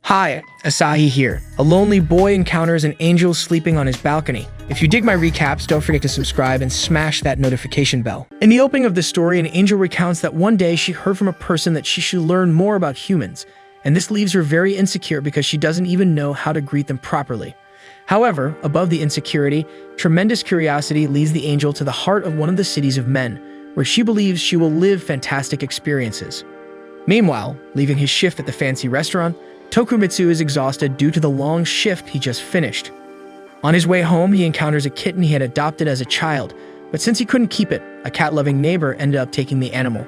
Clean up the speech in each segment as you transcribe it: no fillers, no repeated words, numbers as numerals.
Hi, Asahi here. A lonely boy encounters an angel sleeping on his balcony. If you dig my recaps, don't forget to subscribe and smash that notification bell. In the opening of the story, an angel recounts that one day she heard from a person that she should learn more about humans, and this leaves her very insecure because she doesn't even know how to greet them properly. However, above the insecurity, tremendous curiosity leads the angel to the heart of one of the cities of men, where she believes she will live fantastic experiences. Meanwhile, leaving his shift at the fancy restaurant, Tokumitsu is exhausted due to the long shift he just finished. On his way home, he encounters a kitten he had adopted as a child, but since he couldn't keep it, a cat-loving neighbor ended up taking the animal.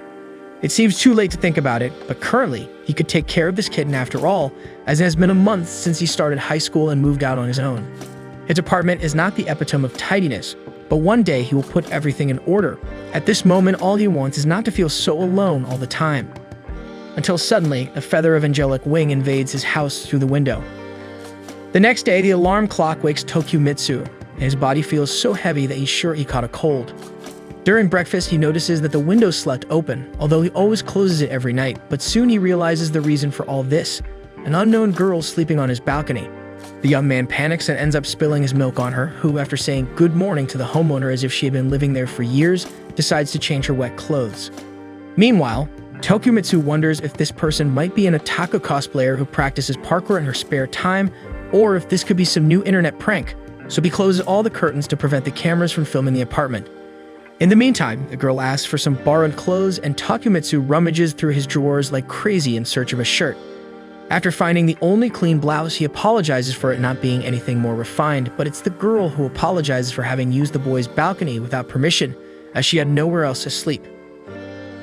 It seems too late to think about it, but currently, he could take care of this kitten after all, as it has been a month since he started high school and moved out on his own. His apartment is not the epitome of tidiness, but one day he will put everything in order. At this moment, all he wants is not to feel so alone all the time. Until suddenly, a feather of angelic wing invades his house through the window. The next day, the alarm clock wakes Tokumitsu, and his body feels so heavy that he's sure he caught a cold. During breakfast, he notices that the window slept open, although he always closes it every night, but soon he realizes the reason for all this: an unknown girl sleeping on his balcony. The young man panics and ends up spilling his milk on her, who, after saying good morning to the homeowner as if she had been living there for years, decides to change her wet clothes. Meanwhile, Tokumitsu wonders if this person might be an otaku cosplayer who practices parkour in her spare time, or if this could be some new internet prank, so he closes all the curtains to prevent the cameras from filming the apartment. In the meantime, the girl asks for some borrowed clothes, and Tokumitsu rummages through his drawers like crazy in search of a shirt. After finding the only clean blouse, he apologizes for it not being anything more refined, but it's the girl who apologizes for having used the boy's balcony without permission, as she had nowhere else to sleep.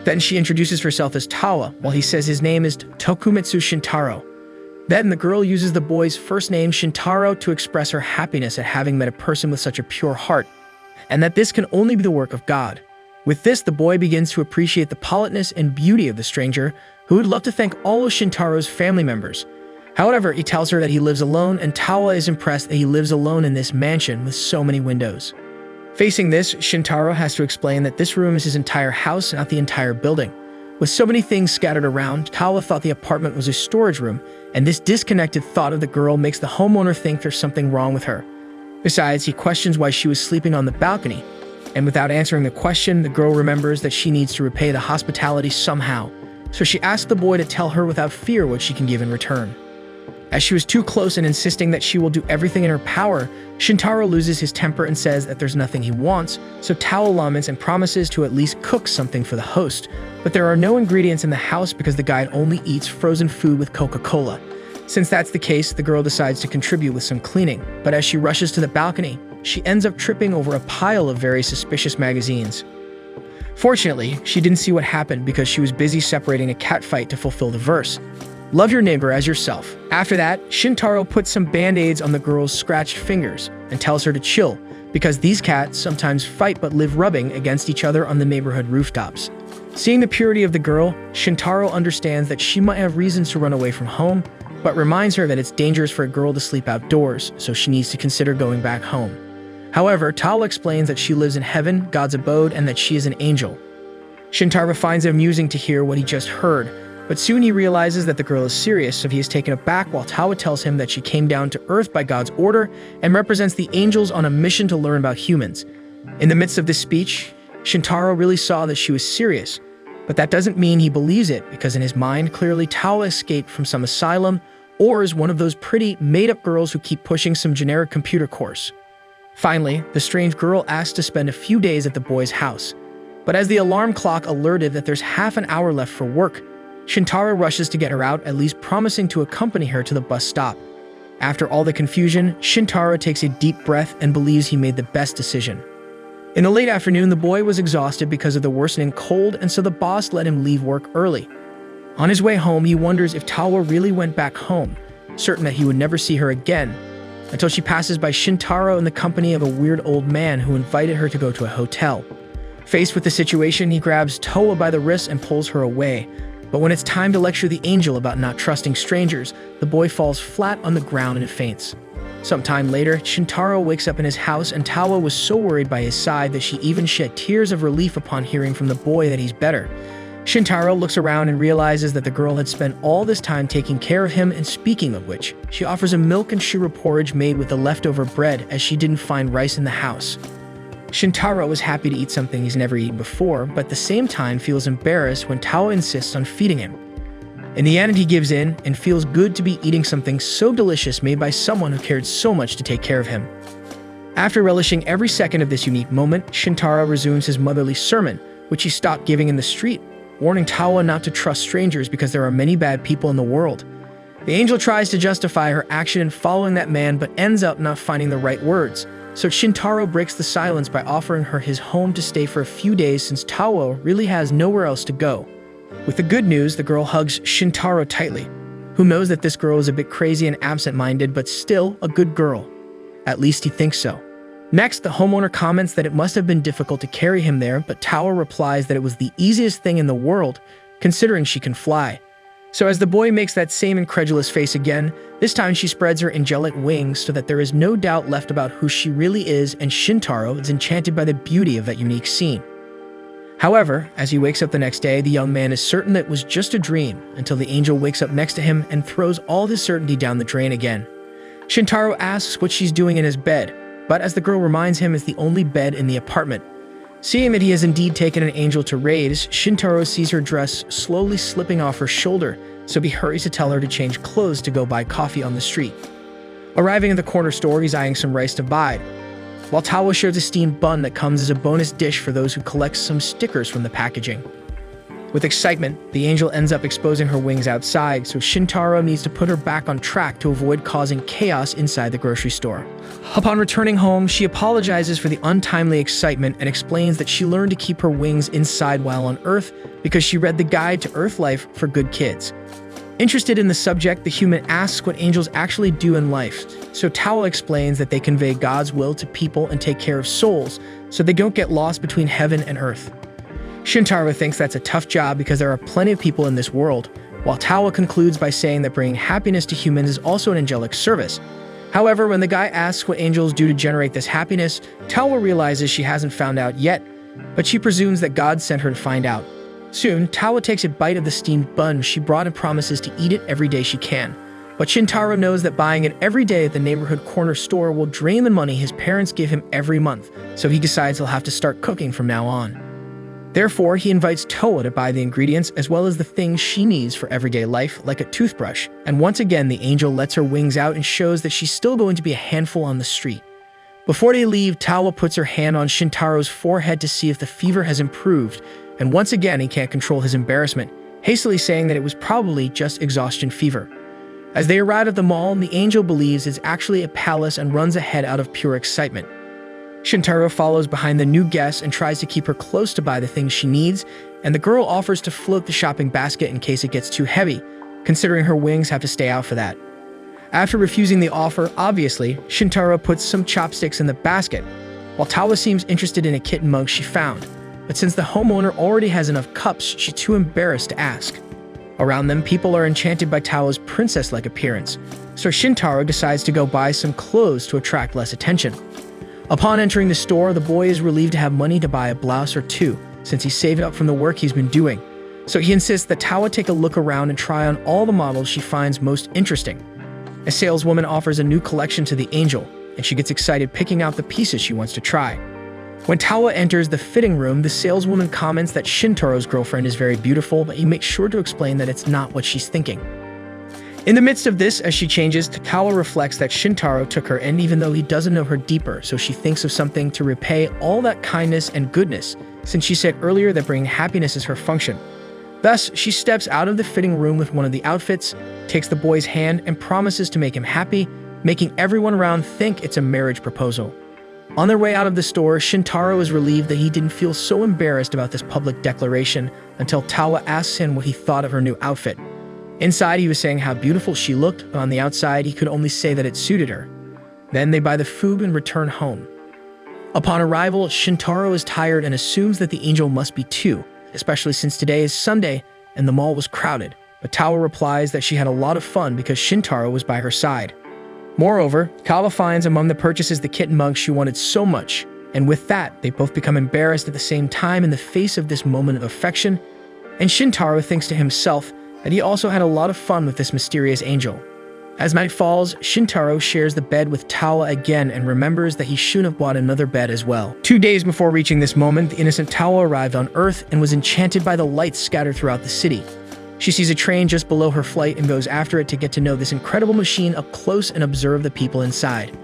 Then she introduces herself as Tawa, while he says his name is Tokumitsu Shintaro. Then the girl uses the boy's first name Shintaro to express her happiness at having met a person with such a pure heart, and that this can only be the work of God. With this, the boy begins to appreciate the politeness and beauty of the stranger, who would love to thank all of Shintaro's family members. However, he tells her that he lives alone, and Tawa is impressed that he lives alone in this mansion with so many windows. Facing this, Shintaro has to explain that this room is his entire house, not the entire building. With so many things scattered around, Tawa thought the apartment was a storage room, and this disconnected thought of the girl makes the homeowner think there's something wrong with her. Besides, he questions why she was sleeping on the balcony, and without answering the question, the girl remembers that she needs to repay the hospitality somehow, so she asks the boy to tell her without fear what she can give in return. As she was too close and insisting that she will do everything in her power, Shintaro loses his temper and says that there's nothing he wants, so Tawa laments and promises to at least cook something for the host, but there are no ingredients in the house because the guide only eats frozen food with Coca-Cola. Since that's the case, the girl decides to contribute with some cleaning, but as she rushes to the balcony, she ends up tripping over a pile of very suspicious magazines. Fortunately, she didn't see what happened because she was busy separating a cat fight to fulfill the verse: "Love your neighbor as yourself." After that, Shintaro puts some band-aids on the girl's scratched fingers and tells her to chill, because these cats sometimes fight but live rubbing against each other on the neighborhood rooftops. Seeing the purity of the girl, Shintaro understands that she might have reasons to run away from home, but reminds her that it's dangerous for a girl to sleep outdoors, so she needs to consider going back home. However, Tawa explains that she lives in heaven, God's abode, and that she is an angel. Shintaro finds it amusing to hear what he just heard, but soon he realizes that the girl is serious, so he is taken aback while Tawa tells him that she came down to Earth by God's order and represents the angels on a mission to learn about humans. In the midst of this speech, Shintaro really saw that she was serious, but that doesn't mean he believes it, because in his mind, clearly Tawa escaped from some asylum or is one of those pretty, made-up girls who keep pushing some generic computer course. Finally, the strange girl asks to spend a few days at the boy's house, but as the alarm clock alerted that there's half an hour left for work, Shintaro rushes to get her out, at least promising to accompany her to the bus stop. After all the confusion, Shintaro takes a deep breath and believes he made the best decision. In the late afternoon, the boy was exhausted because of the worsening cold, and so the boss let him leave work early. On his way home, he wonders if Tawa really went back home, certain that he would never see her again, until she passes by Shintaro in the company of a weird old man who invited her to go to a hotel. Faced with the situation, he grabs Tawa by the wrist and pulls her away. But when it's time to lecture the angel about not trusting strangers, the boy falls flat on the ground and faints. Sometime later, Shintaro wakes up in his house, and Tawa was so worried by his side that she even shed tears of relief upon hearing from the boy that he's better. Shintaro looks around and realizes that the girl had spent all this time taking care of him, and speaking of which, she offers him milk and shiro porridge made with the leftover bread as she didn't find rice in the house. Shintaro is happy to eat something he's never eaten before, but at the same time feels embarrassed when Tawa insists on feeding him. In the end, he gives in and feels good to be eating something so delicious made by someone who cared so much to take care of him. After relishing every second of this unique moment, Shintaro resumes his motherly sermon, which he stopped giving in the street, warning Tawa not to trust strangers because there are many bad people in the world. The angel tries to justify her action in following that man but ends up not finding the right words, so Shintaro breaks the silence by offering her his home to stay for a few days since Tawa really has nowhere else to go. With the good news, the girl hugs Shintaro tightly, who knows that this girl is a bit crazy and absent-minded but still a good girl. At least he thinks so. Next, the homeowner comments that it must have been difficult to carry him there, but Tawa replies that it was the easiest thing in the world, considering she can fly. So as the boy makes that same incredulous face again, this time she spreads her angelic wings so that there is no doubt left about who she really is, and Shintaro is enchanted by the beauty of that unique scene. However, as he wakes up the next day, the young man is certain that it was just a dream until the angel wakes up next to him and throws all his certainty down the drain again. Shintaro asks what she's doing in his bed, but as the girl reminds him, it's the only bed in the apartment. Seeing that he has indeed taken an angel to raise, Shintaro sees her dress slowly slipping off her shoulder, so he hurries to tell her to change clothes to go buy coffee on the street. Arriving at the corner store, he's eyeing some rice to buy, while Tawa shares a steamed bun that comes as a bonus dish for those who collect some stickers from the packaging. With excitement, the angel ends up exposing her wings outside, so Shintaro needs to put her back on track to avoid causing chaos inside the grocery store. Upon returning home, she apologizes for the untimely excitement and explains that she learned to keep her wings inside while on Earth because she read the guide to Earth life for good kids. Interested in the subject, the human asks what angels actually do in life, so Tawa explains that they convey God's will to people and take care of souls, so they don't get lost between heaven and earth. Shintaro thinks that's a tough job because there are plenty of people in this world, while Tawa concludes by saying that bringing happiness to humans is also an angelic service. However, when the guy asks what angels do to generate this happiness, Tawa realizes she hasn't found out yet, but she presumes that God sent her to find out. Soon, Tawa takes a bite of the steamed bun she brought and promises to eat it every day she can. But Shintaro knows that buying it every day at the neighborhood corner store will drain the money his parents give him every month, so he decides he'll have to start cooking from now on. Therefore, he invites Tawa to buy the ingredients as well as the things she needs for everyday life, like a toothbrush, and once again the angel lets her wings out and shows that she's still going to be a handful on the street. Before they leave, Tawa puts her hand on Shintaro's forehead to see if the fever has improved, and once again he can't control his embarrassment, hastily saying that it was probably just exhaustion fever. As they arrive at the mall, the angel believes it's actually a palace and runs ahead out of pure excitement. Shintaro follows behind the new guest and tries to keep her close to buy the things she needs, and the girl offers to float the shopping basket in case it gets too heavy, considering her wings have to stay out for that. After refusing the offer, obviously, Shintaro puts some chopsticks in the basket, while Tawa seems interested in a kitten mug she found. But since the homeowner already has enough cups, she's too embarrassed to ask. Around them, people are enchanted by Tawa's princess-like appearance, so Shintaro decides to go buy some clothes to attract less attention. Upon entering the store, the boy is relieved to have money to buy a blouse or two, since he saved up from the work he's been doing. So he insists that Tawa take a look around and try on all the models she finds most interesting. A saleswoman offers a new collection to the angel, and she gets excited picking out the pieces she wants to try. When Tawa enters the fitting room, the saleswoman comments that Shintaro's girlfriend is very beautiful, but he makes sure to explain that it's not what she's thinking. In the midst of this, as she changes, Tawa reflects that Shintaro took her in even though he doesn't know her deeper, so she thinks of something to repay all that kindness and goodness, since she said earlier that bringing happiness is her function. Thus, she steps out of the fitting room with one of the outfits, takes the boy's hand, and promises to make him happy, making everyone around think it's a marriage proposal. On their way out of the store, Shintaro is relieved that he didn't feel so embarrassed about this public declaration until Tawa asks him what he thought of her new outfit. Inside, he was saying how beautiful she looked, but on the outside, he could only say that it suited her. Then they buy the food and return home. Upon arrival, Shintaro is tired and assumes that the angel must be too, especially since today is Sunday and the mall was crowded. But Tawa replies that she had a lot of fun because Shintaro was by her side. Moreover, Tawa finds among the purchases the kitten mug she wanted so much, and with that, they both become embarrassed at the same time in the face of this moment of affection, and Shintaro thinks to himself that he also had a lot of fun with this mysterious angel. As night falls, Shintaro shares the bed with Tawa again and remembers that he shouldn't have bought another bed as well. 2 days before reaching this moment, the innocent Tawa arrived on Earth and was enchanted by the lights scattered throughout the city. She sees a train just below her flight and goes after it to get to know this incredible machine up close and observe the people inside.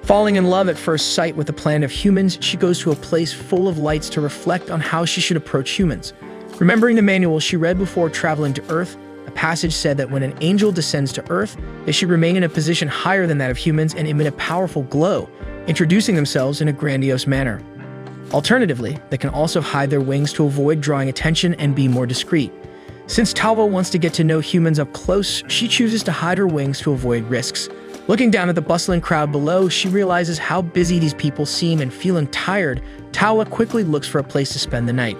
Falling in love at first sight with the planet of humans, she goes to a place full of lights to reflect on how she should approach humans. Remembering the manual she read before traveling to Earth, a passage said that when an angel descends to Earth, they should remain in a position higher than that of humans and emit a powerful glow, introducing themselves in a grandiose manner. Alternatively, they can also hide their wings to avoid drawing attention and be more discreet. Since Tawa wants to get to know humans up close, she chooses to hide her wings to avoid risks. Looking down at the bustling crowd below, she realizes how busy these people seem, and feeling tired, Tawa quickly looks for a place to spend the night.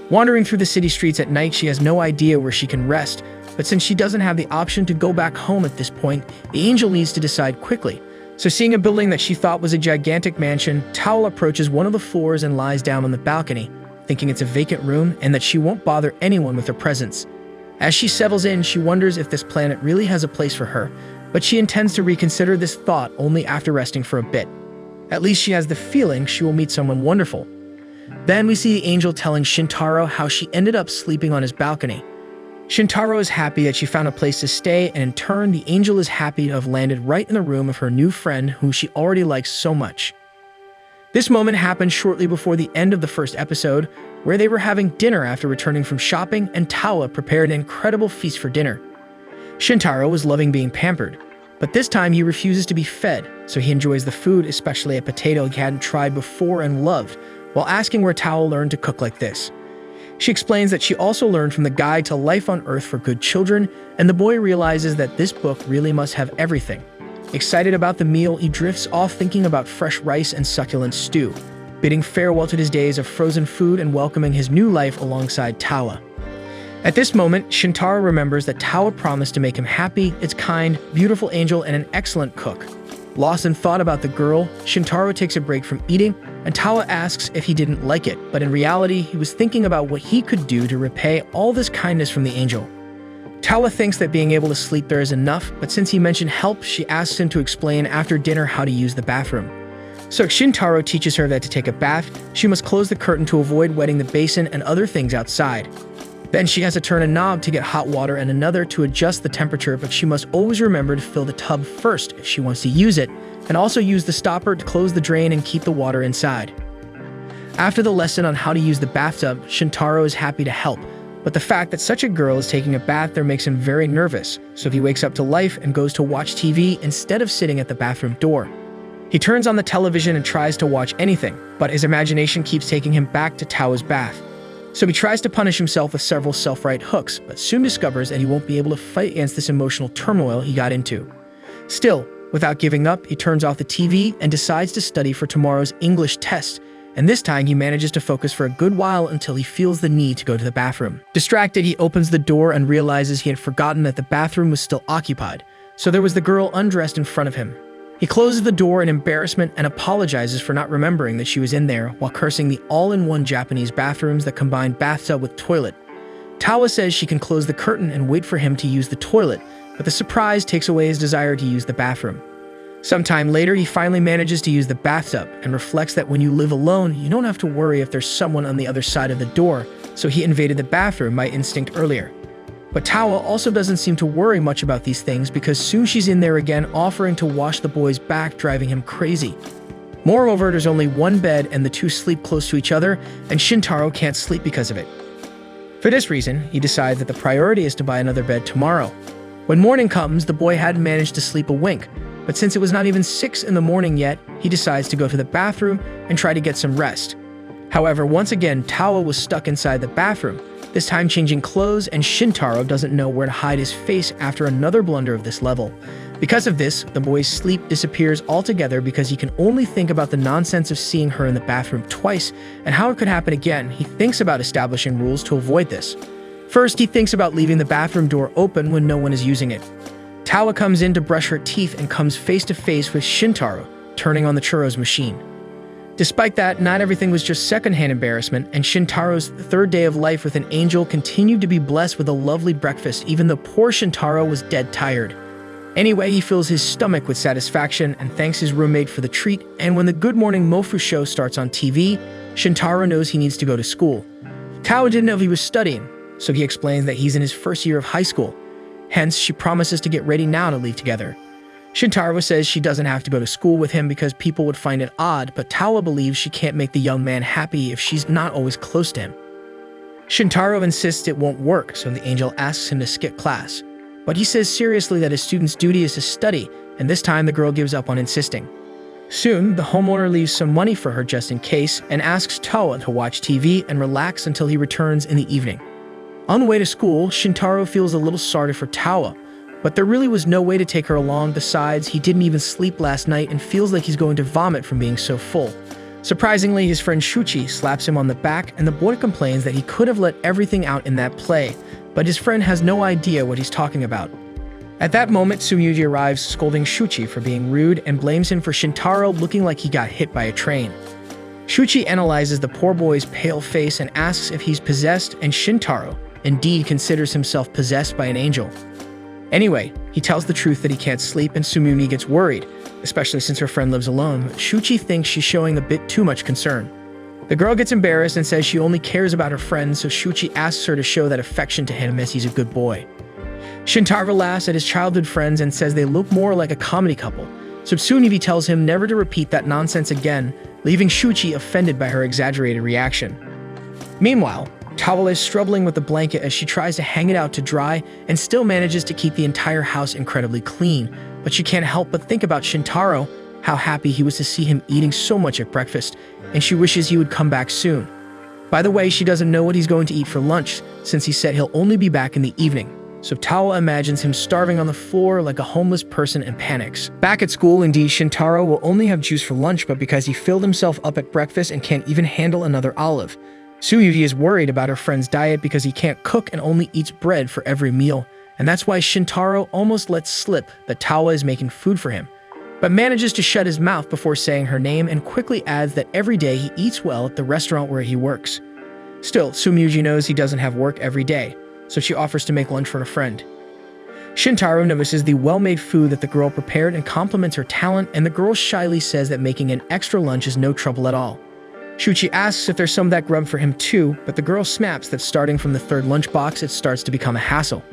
Wandering through the city streets at night, she has no idea where she can rest, but since she doesn't have the option to go back home at this point, the angel needs to decide quickly. So seeing a building that she thought was a gigantic mansion, Tawa approaches one of the floors and lies down on the balcony, thinking it's a vacant room and that she won't bother anyone with her presence. As she settles in, she wonders if this planet really has a place for her, but she intends to reconsider this thought only after resting for a bit. At least she has the feeling she will meet someone wonderful. Then we see the angel telling Shintaro how she ended up sleeping on his balcony. Shintaro is happy that she found a place to stay, and in turn, the angel is happy to have landed right in the room of her new friend whom she already likes so much. This moment happened shortly before the end of the first episode, where they were having dinner after returning from shopping, and Tawa prepared an incredible feast for dinner. Shintaro was loving being pampered, but this time he refuses to be fed, so he enjoys the food, especially a potato he hadn't tried before and loved, while asking where Tawa learned to cook like this. She explains that she also learned from the Guide to Life on Earth for Good Children, and the boy realizes that this book really must have everything. Excited about the meal, he drifts off thinking about fresh rice and succulent stew, bidding farewell to his days of frozen food and welcoming his new life alongside Tawa. At this moment, Shintaro remembers that Tawa promised to make him happy, its kind, beautiful angel, and an excellent cook. Lost in thought about the girl, Shintaro takes a break from eating, and Tawa asks if he didn't like it, but in reality, he was thinking about what he could do to repay all this kindness from the angel. Tawa thinks that being able to sleep there is enough, but since he mentioned help, she asks him to explain after dinner how to use the bathroom. So Shintaro teaches her that to take a bath, she must close the curtain to avoid wetting the basin and other things outside. Then she has to turn a knob to get hot water and another to adjust the temperature, but she must always remember to fill the tub first if she wants to use it, and also use the stopper to close the drain and keep the water inside. After the lesson on how to use the bathtub, Shintaro is happy to help, but the fact that such a girl is taking a bath there makes him very nervous, so he wakes up to life and goes to watch TV instead of sitting at the bathroom door. He turns on the television and tries to watch anything, but his imagination keeps taking him back to Tawa's bath. So he tries to punish himself with several self-right hooks, but soon discovers that he won't be able to fight against this emotional turmoil he got into. Still, without giving up, he turns off the TV and decides to study for tomorrow's English test, and this time he manages to focus for a good while until he feels the need to go to the bathroom. Distracted, he opens the door and realizes he had forgotten that the bathroom was still occupied, so there was the girl undressed in front of him. He closes the door in embarrassment and apologizes for not remembering that she was in there, while cursing the all-in-one Japanese bathrooms that combine bathtub with toilet. Tawa says she can close the curtain and wait for him to use the toilet, but the surprise takes away his desire to use the bathroom. Sometime later, he finally manages to use the bathtub and reflects that when you live alone, you don't have to worry if there's someone on the other side of the door, so he invaded the bathroom by instinct earlier. But Tawa also doesn't seem to worry much about these things because soon she's in there again offering to wash the boy's back, driving him crazy. Moreover, there's only one bed and the two sleep close to each other, and Shintaro can't sleep because of it. For this reason, he decides that the priority is to buy another bed tomorrow. When morning comes, the boy hadn't managed to sleep a wink, but since it was not even 6 in the morning yet, he decides to go to the bathroom and try to get some rest. However, once again, Tawa was stuck inside the bathroom, this time changing clothes, and Shintaro doesn't know where to hide his face after another blunder of this level. Because of this, the boy's sleep disappears altogether because he can only think about the nonsense of seeing her in the bathroom twice and how it could happen again. He thinks about establishing rules to avoid this. First, he thinks about leaving the bathroom door open when no one is using it. Tawa comes in to brush her teeth and comes face to face with Shintaro, turning on the churros machine. Despite that, not everything was just secondhand embarrassment, and Shintaro's third day of life with an angel continued to be blessed with a lovely breakfast, even though poor Shintaro was dead tired. Anyway, he fills his stomach with satisfaction and thanks his roommate for the treat, and when the Good Morning Mofu show starts on TV, Shintaro knows he needs to go to school. Tao didn't know if he was studying, so he explains that he's in his first year of high school. Hence, she promises to get ready now to leave together. Shintaro says she doesn't have to go to school with him because people would find it odd, but Tawa believes she can't make the young man happy if she's not always close to him. Shintaro insists it won't work, so the angel asks him to skip class. But he says seriously that his student's duty is to study, and this time the girl gives up on insisting. Soon, the homeowner leaves some money for her just in case and asks Tawa to watch TV and relax until he returns in the evening. On the way to school, Shintaro feels a little sorry for Tawa, but there really was no way to take her along. Besides, he didn't even sleep last night and feels like he's going to vomit from being so full. Surprisingly, his friend Shuchi slaps him on the back, and the boy complains that he could have let everything out in that play, but his friend has no idea what he's talking about. At that moment, Sumyuji arrives scolding Shuchi for being rude and blames him for Shintaro looking like he got hit by a train. Shuchi analyzes the poor boy's pale face and asks if he's possessed, and Shintaro indeed considers himself possessed by an angel. Anyway, he tells the truth that he can't sleep, and Sumyuji gets worried, especially since her friend lives alone. Shuchi thinks she's showing a bit too much concern. The girl gets embarrassed and says she only cares about her friend, so Shuchi asks her to show that affection to him as he's a good boy. Shintaro laughs at his childhood friends and says they look more like a comedy couple, so Tsunemi tells him never to repeat that nonsense again, leaving Shuchi offended by her exaggerated reaction. Meanwhile, Tawa is struggling with the blanket as she tries to hang it out to dry and still manages to keep the entire house incredibly clean, but she can't help but think about Shintaro, how happy he was to see him eating so much at breakfast, and she wishes he would come back soon. By the way, she doesn't know what he's going to eat for lunch, since he said he'll only be back in the evening, so Tawa imagines him starving on the floor like a homeless person and panics. Back at school, indeed, Shintaro will only have juice for lunch, but because he filled himself up at breakfast and can't even handle another olive. Suyuji is worried about her friend's diet because he can't cook and only eats bread for every meal, and that's why Shintaro almost lets slip that Tawa is making food for him, but manages to shut his mouth before saying her name and quickly adds that every day he eats well at the restaurant where he works. Still, Sumyuji knows he doesn't have work every day, so she offers to make lunch for a friend. Shintaro notices the well-made food that the girl prepared and compliments her talent, and the girl shyly says that making an extra lunch is no trouble at all. Shuchi asks if there's some of that grub for him too, but the girl snaps that starting from the third lunchbox, it starts to become a hassle.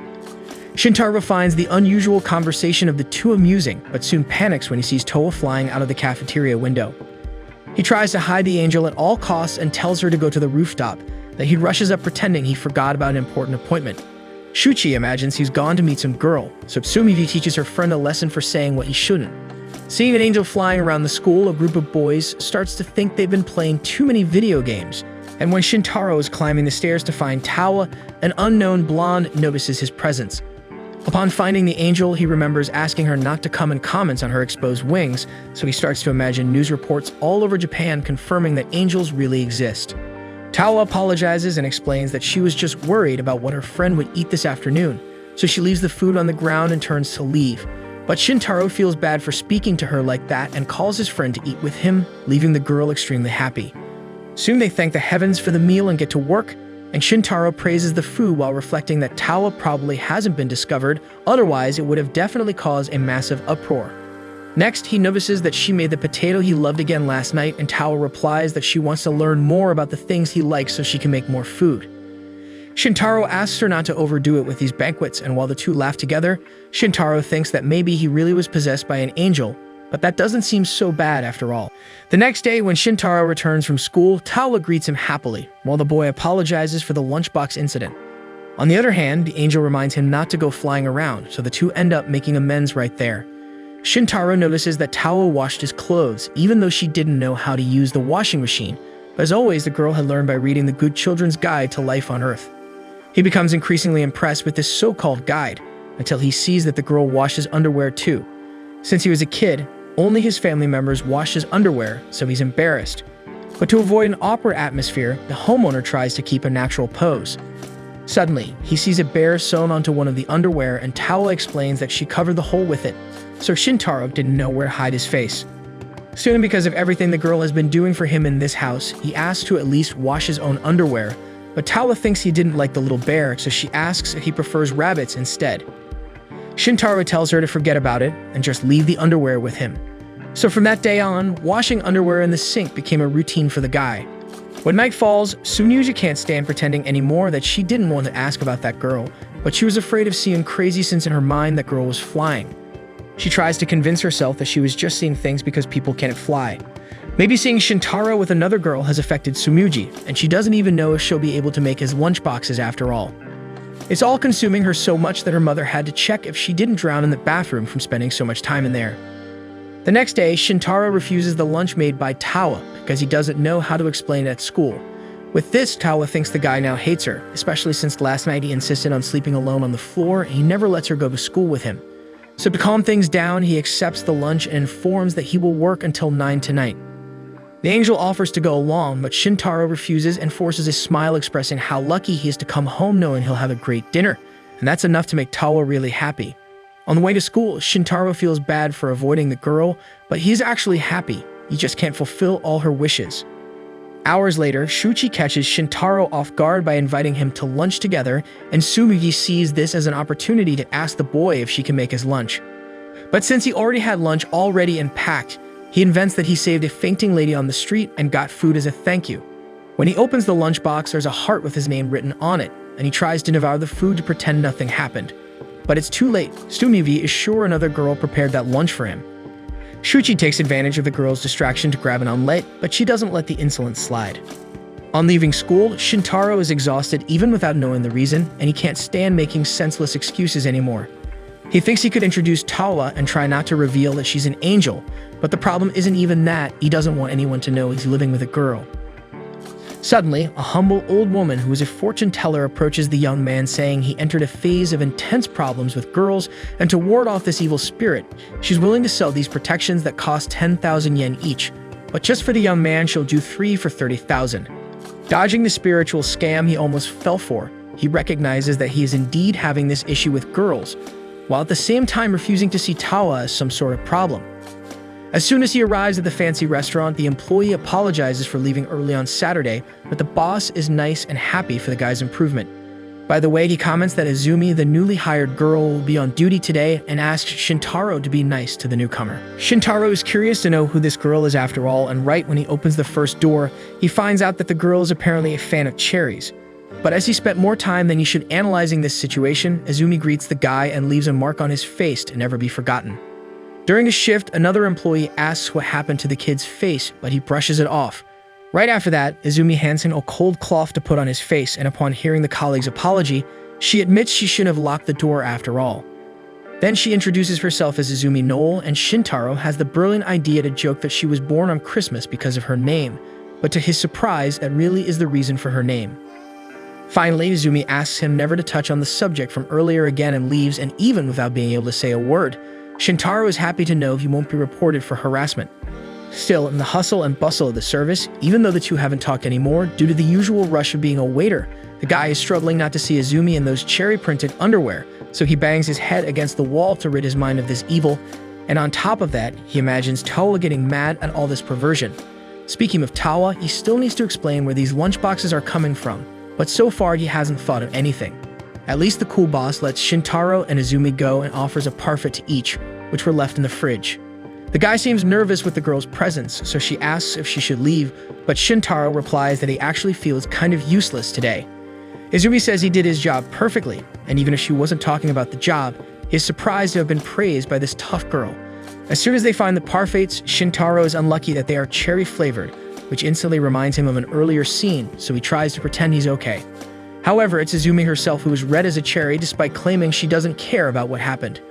Shintaro finds the unusual conversation of the two amusing, but soon panics when he sees Toa flying out of the cafeteria window. He tries to hide the angel at all costs and tells her to go to the rooftop, that he rushes up pretending he forgot about an important appointment. Shuchi imagines he's gone to meet some girl, so Tsumivi teaches her friend a lesson for saying what he shouldn't. Seeing an angel flying around the school, a group of boys starts to think they've been playing too many video games, and when Shintaro is climbing the stairs to find Tawa, an unknown blonde notices his presence. Upon finding the angel, he remembers asking her not to come and comments on her exposed wings, so he starts to imagine news reports all over Japan confirming that angels really exist. Tawa apologizes and explains that she was just worried about what her friend would eat this afternoon, so she leaves the food on the ground and turns to leave. But Shintaro feels bad for speaking to her like that and calls his friend to eat with him, leaving the girl extremely happy. Soon they thank the heavens for the meal and get to work, and Shintaro praises the food while reflecting that Tawa probably hasn't been discovered, otherwise it would have definitely caused a massive uproar. Next, he notices that she made the potato he loved again last night, and Tawa replies that she wants to learn more about the things he likes so she can make more food. Shintaro asks her not to overdo it with these banquets, and while the two laugh together, Shintaro thinks that maybe he really was possessed by an angel, but that doesn't seem so bad after all. The next day, when Shintaro returns from school, Tawa greets him happily, while the boy apologizes for the lunchbox incident. On the other hand, the angel reminds him not to go flying around, so the two end up making amends right there. Shintaro notices that Tawa washed his clothes, even though she didn't know how to use the washing machine, but as always, the girl had learned by reading the Good Children's Guide to Life on Earth. He becomes increasingly impressed with this so-called guide, until he sees that the girl washes underwear too. Since he was a kid, only his family members wash his underwear, so he's embarrassed. But to avoid an awkward atmosphere, the homeowner tries to keep a natural pose. Suddenly, he sees a bear sewn onto one of the underwear, and Tawa explains that she covered the hole with it, so Shintaro didn't know where to hide his face. Soon, because of everything the girl has been doing for him in this house, he asks to at least wash his own underwear, but Tawa thinks he didn't like the little bear, so she asks if he prefers rabbits instead. Shintaro tells her to forget about it and just leave the underwear with him. So from that day on, washing underwear in the sink became a routine for the guy. When night falls, Sunyuji can't stand pretending anymore that she didn't want to ask about that girl, but she was afraid of seeing crazy since in her mind that girl was flying. She tries to convince herself that she was just seeing things because people can't fly. Maybe seeing Shintaro with another girl has affected Sumuji, and she doesn't even know if she'll be able to make his lunchboxes after all. It's all consuming her so much that her mother had to check if she didn't drown in the bathroom from spending so much time in there. The next day, Shintaro refuses the lunch made by Tawa because he doesn't know how to explain it at school. With this, Tawa thinks the guy now hates her, especially since last night he insisted on sleeping alone on the floor and he never lets her go to school with him. So to calm things down, he accepts the lunch and informs that he will work until 9 tonight. The angel offers to go along, but Shintaro refuses and forces a smile expressing how lucky he is to come home knowing he'll have a great dinner, and that's enough to make Tawa really happy. On the way to school, Shintaro feels bad for avoiding the girl, but he's actually happy. He just can't fulfill all her wishes. Hours later, Shuchi catches Shintaro off guard by inviting him to lunch together, and Sumugi sees this as an opportunity to ask the boy if she can make his lunch. But since he already had lunch all ready and packed, he invents that he saved a fainting lady on the street and got food as a thank you. When he opens the lunchbox, there's a heart with his name written on it, and he tries to devour the food to pretend nothing happened. But it's too late. Sumugi is sure another girl prepared that lunch for him. Shuchi takes advantage of the girl's distraction to grab an omelette, but she doesn't let the insolence slide. On leaving school, Shintaro is exhausted even without knowing the reason, and he can't stand making senseless excuses anymore. He thinks he could introduce Tawa and try not to reveal that she's an angel, but the problem isn't even that. He doesn't want anyone to know he's living with a girl. Suddenly, a humble old woman who is a fortune teller approaches the young man saying he entered a phase of intense problems with girls, and to ward off this evil spirit, she's willing to sell these protections that cost 10,000 yen each. But just for the young man, she'll do 3 for 30,000. Dodging the spiritual scam he almost fell for, he recognizes that he is indeed having this issue with girls, while at the same time refusing to see Tawa as some sort of problem. As soon as he arrives at the fancy restaurant, the employee apologizes for leaving early on Saturday, but the boss is nice and happy for the guy's improvement. By the way, he comments that Izumi, the newly hired girl, will be on duty today and asks Shintaro to be nice to the newcomer. Shintaro is curious to know who this girl is after all, and right when he opens the first door, he finds out that the girl is apparently a fan of cherries. But as he spent more time than he should analyzing this situation, Izumi greets the guy and leaves a mark on his face to never be forgotten. During a shift, another employee asks what happened to the kid's face, but he brushes it off. Right after that, Izumi hands him a cold cloth to put on his face, and upon hearing the colleague's apology, she admits she shouldn't have locked the door after all. Then she introduces herself as Izumi Noel, and Shintaro has the brilliant idea to joke that she was born on Christmas because of her name, but to his surprise, that really is the reason for her name. Finally, Izumi asks him never to touch on the subject from earlier again and leaves, and even without being able to say a word, Shintaro is happy to know he won't be reported for harassment. Still, in the hustle and bustle of the service, even though the two haven't talked anymore due to the usual rush of being a waiter, the guy is struggling not to see Izumi in those cherry-printed underwear, so he bangs his head against the wall to rid his mind of this evil, and on top of that, he imagines Tawa getting mad at all this perversion. Speaking of Tawa, he still needs to explain where these lunchboxes are coming from, but so far he hasn't thought of anything. At least the cool boss lets Shintaro and Izumi go and offers a parfait to each, which were left in the fridge. The guy seems nervous with the girl's presence, so she asks if she should leave, but Shintaro replies that he actually feels kind of useless today. Izumi says he did his job perfectly, and even if she wasn't talking about the job, he is surprised to have been praised by this tough girl. As soon as they find the parfaits, Shintaro is unlucky that they are cherry-flavored, which instantly reminds him of an earlier scene, so he tries to pretend he's okay. However, it's Izumi herself who is red as a cherry despite claiming she doesn't care about what happened.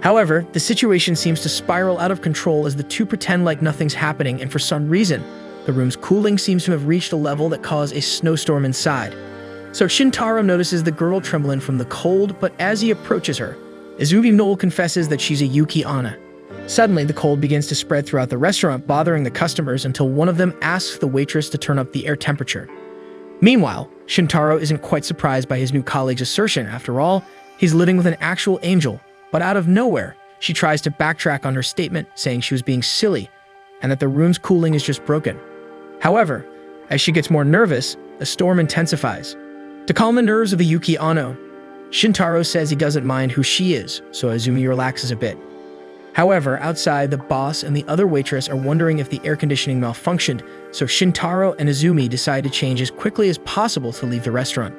However, the situation seems to spiral out of control as the two pretend like nothing's happening, and for some reason, the room's cooling seems to have reached a level that caused a snowstorm inside. So Shintaro notices the girl trembling from the cold, but as he approaches her, Izumi Noel confesses that she's a Yuki Anna. Suddenly, the cold begins to spread throughout the restaurant, bothering the customers until one of them asks the waitress to turn up the air temperature. Meanwhile, Shintaro isn't quite surprised by his new colleague's assertion. After all, he's living with an actual angel, but out of nowhere, she tries to backtrack on her statement, saying she was being silly. and that the room's cooling is just broken. However, as she gets more nervous, a storm intensifies. To calm the nerves of the Yuki Anno, Shintaro says he doesn't mind who she is, so Izumi relaxes a bit. However, outside, the boss and the other waitress are wondering if the air conditioning malfunctioned, so Shintaro and Izumi decide to change as quickly as possible to leave the restaurant.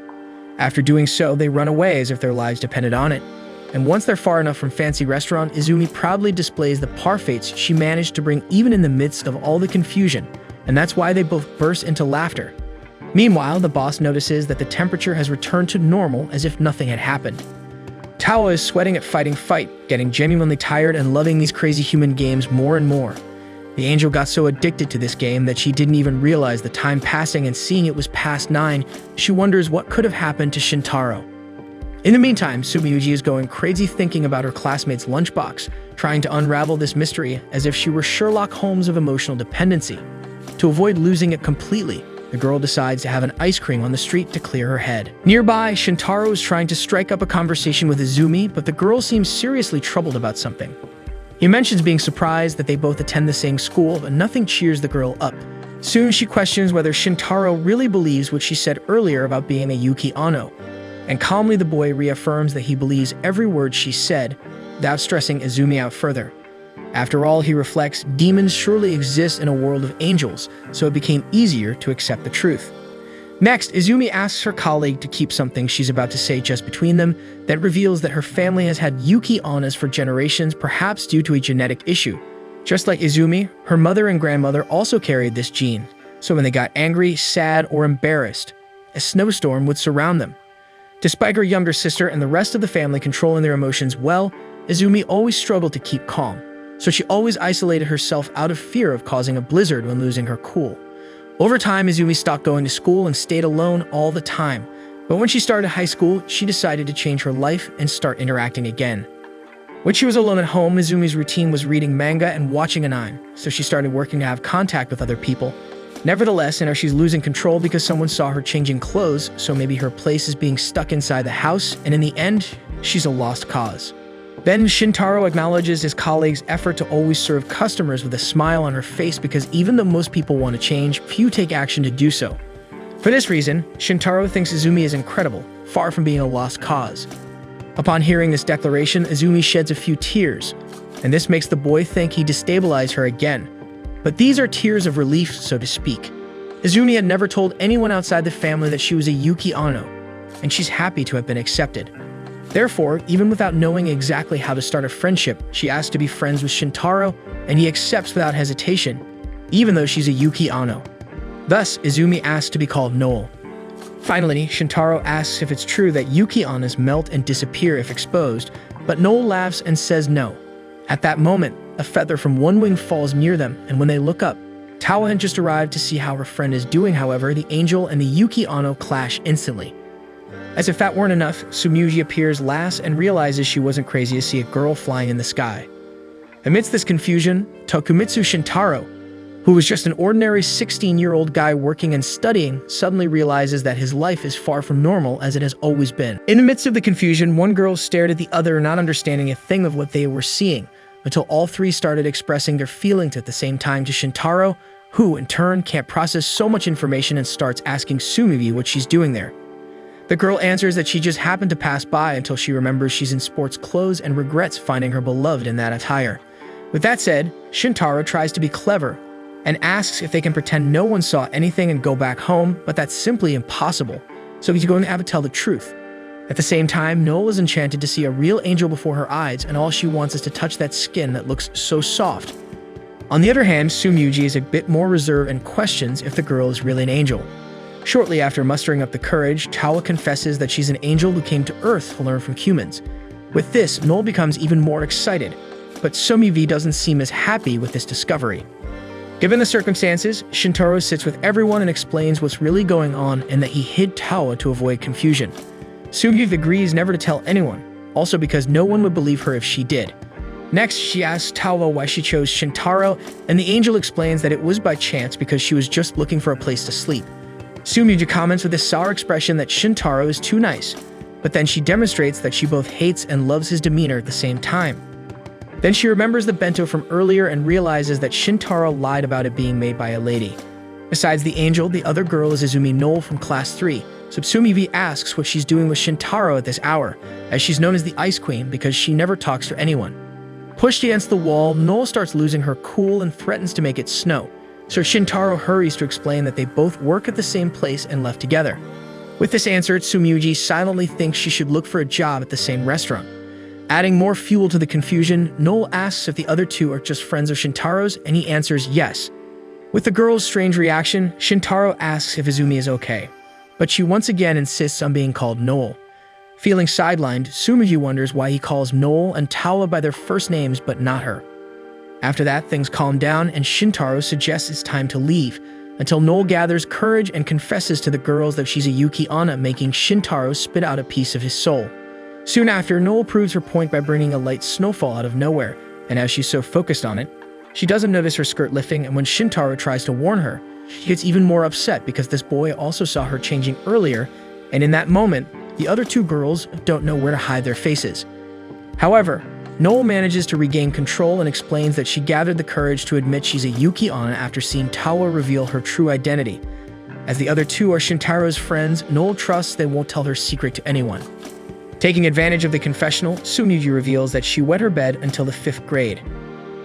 After doing so, they run away as if their lives depended on it. And once they're far enough from fancy restaurant, Izumi proudly displays the parfaits she managed to bring even in the midst of all the confusion, and that's why they both burst into laughter. Meanwhile, the boss notices that the temperature has returned to normal as if nothing had happened. Tawa is sweating at fighting fight, getting genuinely tired and loving these crazy human games more and more. The angel got so addicted to this game that she didn't even realize the time passing, and seeing it was past 9, she wonders what could have happened to Shintaro. In the meantime, Tsumiyuji is going crazy thinking about her classmate's lunchbox, trying to unravel this mystery as if she were Sherlock Holmes of emotional dependency. To avoid losing it completely, the girl decides to have an ice cream on the street to clear her head. Nearby, Shintaro is trying to strike up a conversation with Izumi, but the girl seems seriously troubled about something. He mentions being surprised that they both attend the same school, but nothing cheers the girl up. Soon she questions whether Shintaro really believes what she said earlier about being a Yuki Anno, and calmly the boy reaffirms that he believes every word she said, without stressing Izumi out further. After all, he reflects, demons surely exist in a world of angels, so it became easier to accept the truth. Next, Izumi asks her colleague to keep something she's about to say just between them, that reveals that her family has had Yuki Annas for generations, perhaps due to a genetic issue. Just like Izumi, her mother and grandmother also carried this gene, so when they got angry, sad, or embarrassed, a snowstorm would surround them. Despite her younger sister and the rest of the family controlling their emotions well, Izumi always struggled to keep calm, so she always isolated herself out of fear of causing a blizzard when losing her cool. Over time, Izumi stopped going to school and stayed alone all the time, but when she started high school, she decided to change her life and start interacting again. When she was alone at home, Izumi's routine was reading manga and watching anime, so she started working to have contact with other people. Nevertheless, she's losing control because someone saw her changing clothes, so maybe her place is being stuck inside the house, and in the end, she's a lost cause. Then Shintaro acknowledges his colleague's effort to always serve customers with a smile on her face, because even though most people want to change, few take action to do so. For this reason, Shintaro thinks Izumi is incredible, far from being a lost cause. Upon hearing this declaration, Izumi sheds a few tears, and this makes the boy think he destabilized her again. But these are tears of relief, so to speak. Izumi had never told anyone outside the family that she was a Yuki Anno, and she's happy to have been accepted. Therefore, even without knowing exactly how to start a friendship, she asks to be friends with Shintaro, and he accepts without hesitation, even though she's a Yuki Anno. Thus, Izumi asks to be called Noel. Finally, Shintaro asks if it's true that Yuki Annas melt and disappear if exposed, but Noel laughs and says no. At that moment, a feather from one wing falls near them, and when they look up, Tawa had just arrived to see how her friend is doing. However, the angel and the Yuki Anno clash instantly. As if that weren't enough, Tsumiyuji appears last and realizes she wasn't crazy to see a girl flying in the sky. Amidst this confusion, Tokumitsu Shintaro, who was just an ordinary 16-year-old guy working and studying, suddenly realizes that his life is far from normal as it has always been. In the midst of the confusion, one girl stared at the other, not understanding a thing of what they were seeing, until all three started expressing their feelings at the same time to Shintaro, who, in turn, can't process so much information and starts asking Tsumiyuji what she's doing there. The girl answers that she just happened to pass by until she remembers she's in sports clothes and regrets finding her beloved in that attire. With that said, Shintaro tries to be clever and asks if they can pretend no one saw anything and go back home, but that's simply impossible, so he's going to have to tell the truth. At the same time, Noel is enchanted to see a real angel before her eyes, and all she wants is to touch that skin that looks so soft. On the other hand, Tsumiyuji is a bit more reserved and questions if the girl is really an angel. Shortly after mustering up the courage, Tawa confesses that she's an angel who came to Earth to learn from humans. With this, Noel becomes even more excited, but Tsumiyuji doesn't seem as happy with this discovery. Given the circumstances, Shintaro sits with everyone and explains what's really going on and that he hid Tawa to avoid confusion. Tsumiyuji agrees never to tell anyone, also because no one would believe her if she did. Next, she asks Tawa why she chose Shintaro, and the angel explains that it was by chance because she was just looking for a place to sleep. Tsumiyuji comments with a sour expression that Shintaro is too nice, but then she demonstrates that she both hates and loves his demeanor at the same time. Then she remembers the bento from earlier and realizes that Shintaro lied about it being made by a lady. Besides the angel, the other girl is Izumi Noel from Class 3, so Tsumivi asks what she's doing with Shintaro at this hour, as she's known as the Ice Queen because she never talks to anyone. Pushed against the wall, Noel starts losing her cool and threatens to make it snow, so Shintaro hurries to explain that they both work at the same place and left together. With this answer, Tsumugi silently thinks she should look for a job at the same restaurant. Adding more fuel to the confusion, Noel asks if the other two are just friends of Shintaro's, and he answers yes. With the girl's strange reaction, Shintaro asks if Izumi is okay, but she once again insists on being called Noel. Feeling sidelined, Tsumugi wonders why he calls Noel and Tawa by their first names but not her. After that, things calm down and Shintaro suggests it's time to leave, until Noel gathers courage and confesses to the girls that she's a Yuki Onna, making Shintaro spit out a piece of his soul. Soon after, Noel proves her point by bringing a light snowfall out of nowhere, and as she's so focused on it, she doesn't notice her skirt lifting, and when Shintaro tries to warn her, she gets even more upset because this boy also saw her changing earlier, and in that moment, the other two girls don't know where to hide their faces. However, Noel manages to regain control and explains that she gathered the courage to admit she's a Yuki Onna after seeing Tawa reveal her true identity. As the other two are Shintaro's friends, Noel trusts they won't tell her secret to anyone. Taking advantage of the confessional, Tsumugi reveals that she wet her bed until the 5th grade.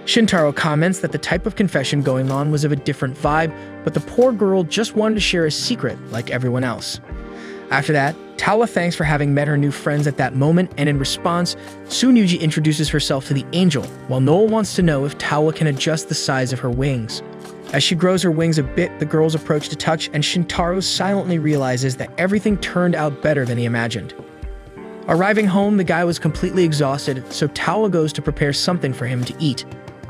Shintaro comments that the type of confession going on was of a different vibe, but the poor girl just wanted to share a secret like everyone else. After that, Tawa thanks for having met her new friends at that moment, and in response, Tsunuji introduces herself to the angel, while Noel wants to know if Tawa can adjust the size of her wings. As she grows her wings a bit, the girls approach to touch, and Shintaro silently realizes that everything turned out better than he imagined. Arriving home, the guy was completely exhausted, so Tawa goes to prepare something for him to eat.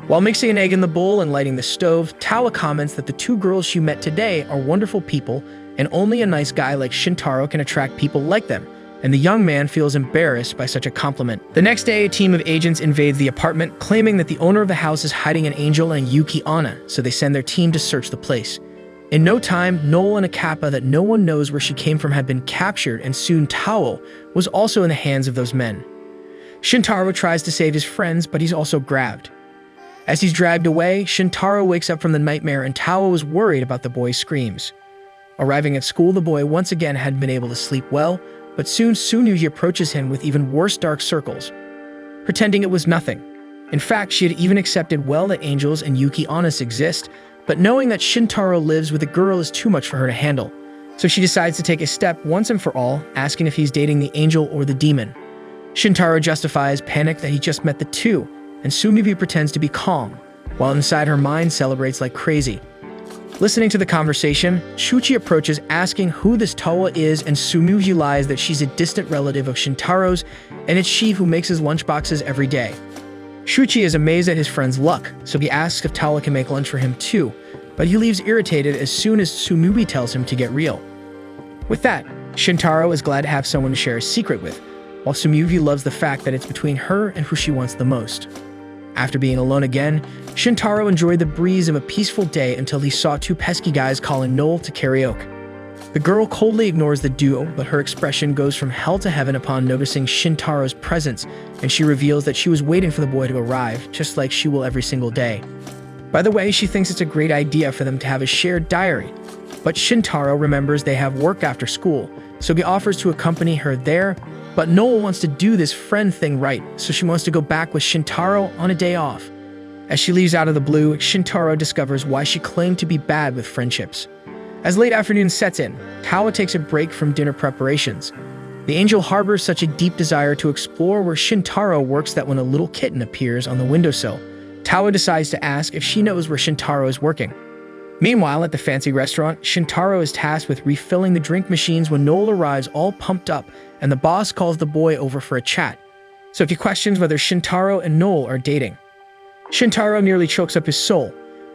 While mixing an egg in the bowl and lighting the stove, Tawa comments that the two girls she met today are wonderful people, and only a nice guy like Shintaro can attract people like them, and the young man feels embarrassed by such a compliment. The next day, a team of agents invades the apartment, claiming that the owner of the house is hiding an angel and Yuki Onna, so they send their team to search the place. In no time, Noel and a kappa that no one knows where she came from had been captured, and soon Tao was also in the hands of those men. Shintaro tries to save his friends, but he's also grabbed. As he's dragged away, Shintaro wakes up from the nightmare, and Tao is worried about the boy's screams. Arriving at school, the boy once again hadn't been able to sleep well, but soon Tsunuji approaches him with even worse dark circles, pretending it was nothing. In fact, she had even accepted well that angels and Yuki Onnas exist, but knowing that Shintaro lives with a girl is too much for her to handle. So she decides to take a step once and for all, asking if he's dating the angel or the demon. Shintaro justifies panic that he just met the two, and Tsunuji pretends to be calm, while inside her mind celebrates like crazy. Listening to the conversation, Shuchi approaches asking who this Tawa is, and Tsumugi lies that she's a distant relative of Shintaro's, and it's she who makes his lunchboxes every day. Shuchi is amazed at his friend's luck, so he asks if Tawa can make lunch for him too, but he leaves irritated as soon as Tsumugi tells him to get real. With that, Shintaro is glad to have someone to share a secret with, while Tsumugi loves the fact that it's between her and who she wants the most. After being alone again, Shintaro enjoyed the breeze of a peaceful day until he saw two pesky guys calling Noel to karaoke. The girl coldly ignores the duo, but her expression goes from hell to heaven upon noticing Shintaro's presence, and she reveals that she was waiting for the boy to arrive, just like she will every single day. By the way, she thinks it's a great idea for them to have a shared diary, but Shintaro remembers they have work after school, so he offers to accompany her there, but Noel wants to do this friend thing right, so she wants to go back with Shintaro on a day off. As she leaves out of the blue, Shintaro discovers why she claimed to be bad with friendships. As late afternoon sets in, Tawa takes a break from dinner preparations. The angel harbors such a deep desire to explore where Shintaro works that when a little kitten appears on the windowsill, Tawa decides to ask if she knows where Shintaro is working. Meanwhile, at the fancy restaurant, Shintaro is tasked with refilling the drink machines when Noel arrives all pumped up, and the boss calls the boy over for a chat. So he questions whether Shintaro and Noel are dating. Shintaro nearly chokes up his soul,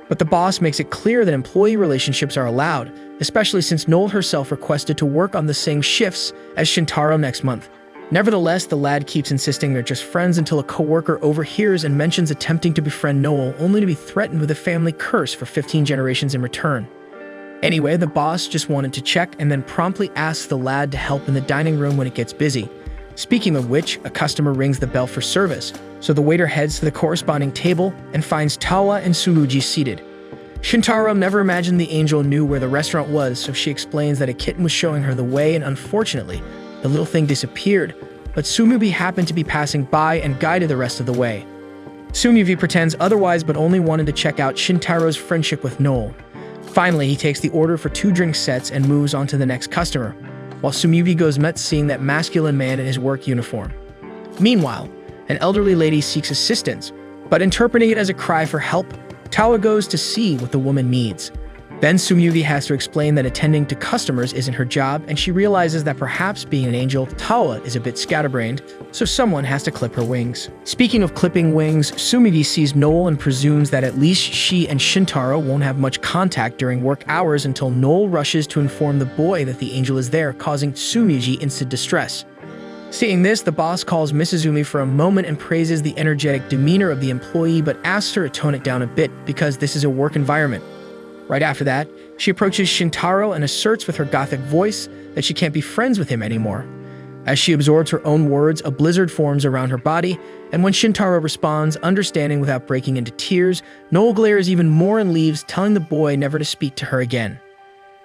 but the boss makes it clear that employee relationships are allowed, especially since Noel herself requested to work on the same shifts as Shintaro next month. Nevertheless, the lad keeps insisting they're just friends until a coworker overhears and mentions attempting to befriend Noel, only to be threatened with a family curse for 15 generations in return. Anyway, the boss just wanted to check and then promptly asks the lad to help in the dining room when it gets busy. Speaking of which, a customer rings the bell for service, so the waiter heads to the corresponding table and finds Tawa and Tsumugi seated. Shintaro never imagined the angel knew where the restaurant was, so she explains that a kitten was showing her the way, and unfortunately, the little thing disappeared, but Tsumugi happened to be passing by and guided the rest of the way. Tsumugi pretends otherwise but only wanted to check out Shintaro's friendship with Noel. Finally, he takes the order for 2 drink sets and moves on to the next customer, while Tsumugi goes nuts seeing that masculine man in his work uniform. Meanwhile, an elderly lady seeks assistance, but interpreting it as a cry for help, Tawa goes to see what the woman needs. Then Tsumugi has to explain that attending to customers isn't her job, and she realizes that perhaps being an angel, Tawa is a bit scatterbrained, so someone has to clip her wings. Speaking of clipping wings, Tsumugi sees Noel and presumes that at least she and Shintaro won't have much contact during work hours until Noel rushes to inform the boy that the angel is there, causing Tsumugi instant distress. Seeing this, the boss calls Mrs. Umi for a moment and praises the energetic demeanor of the employee but asks her to tone it down a bit because this is a work environment. Right after that, she approaches Shintaro and asserts with her gothic voice that she can't be friends with him anymore. As she absorbs her own words, a blizzard forms around her body, and when Shintaro responds, understanding without breaking into tears, Noel glares even more and leaves, telling the boy never to speak to her again.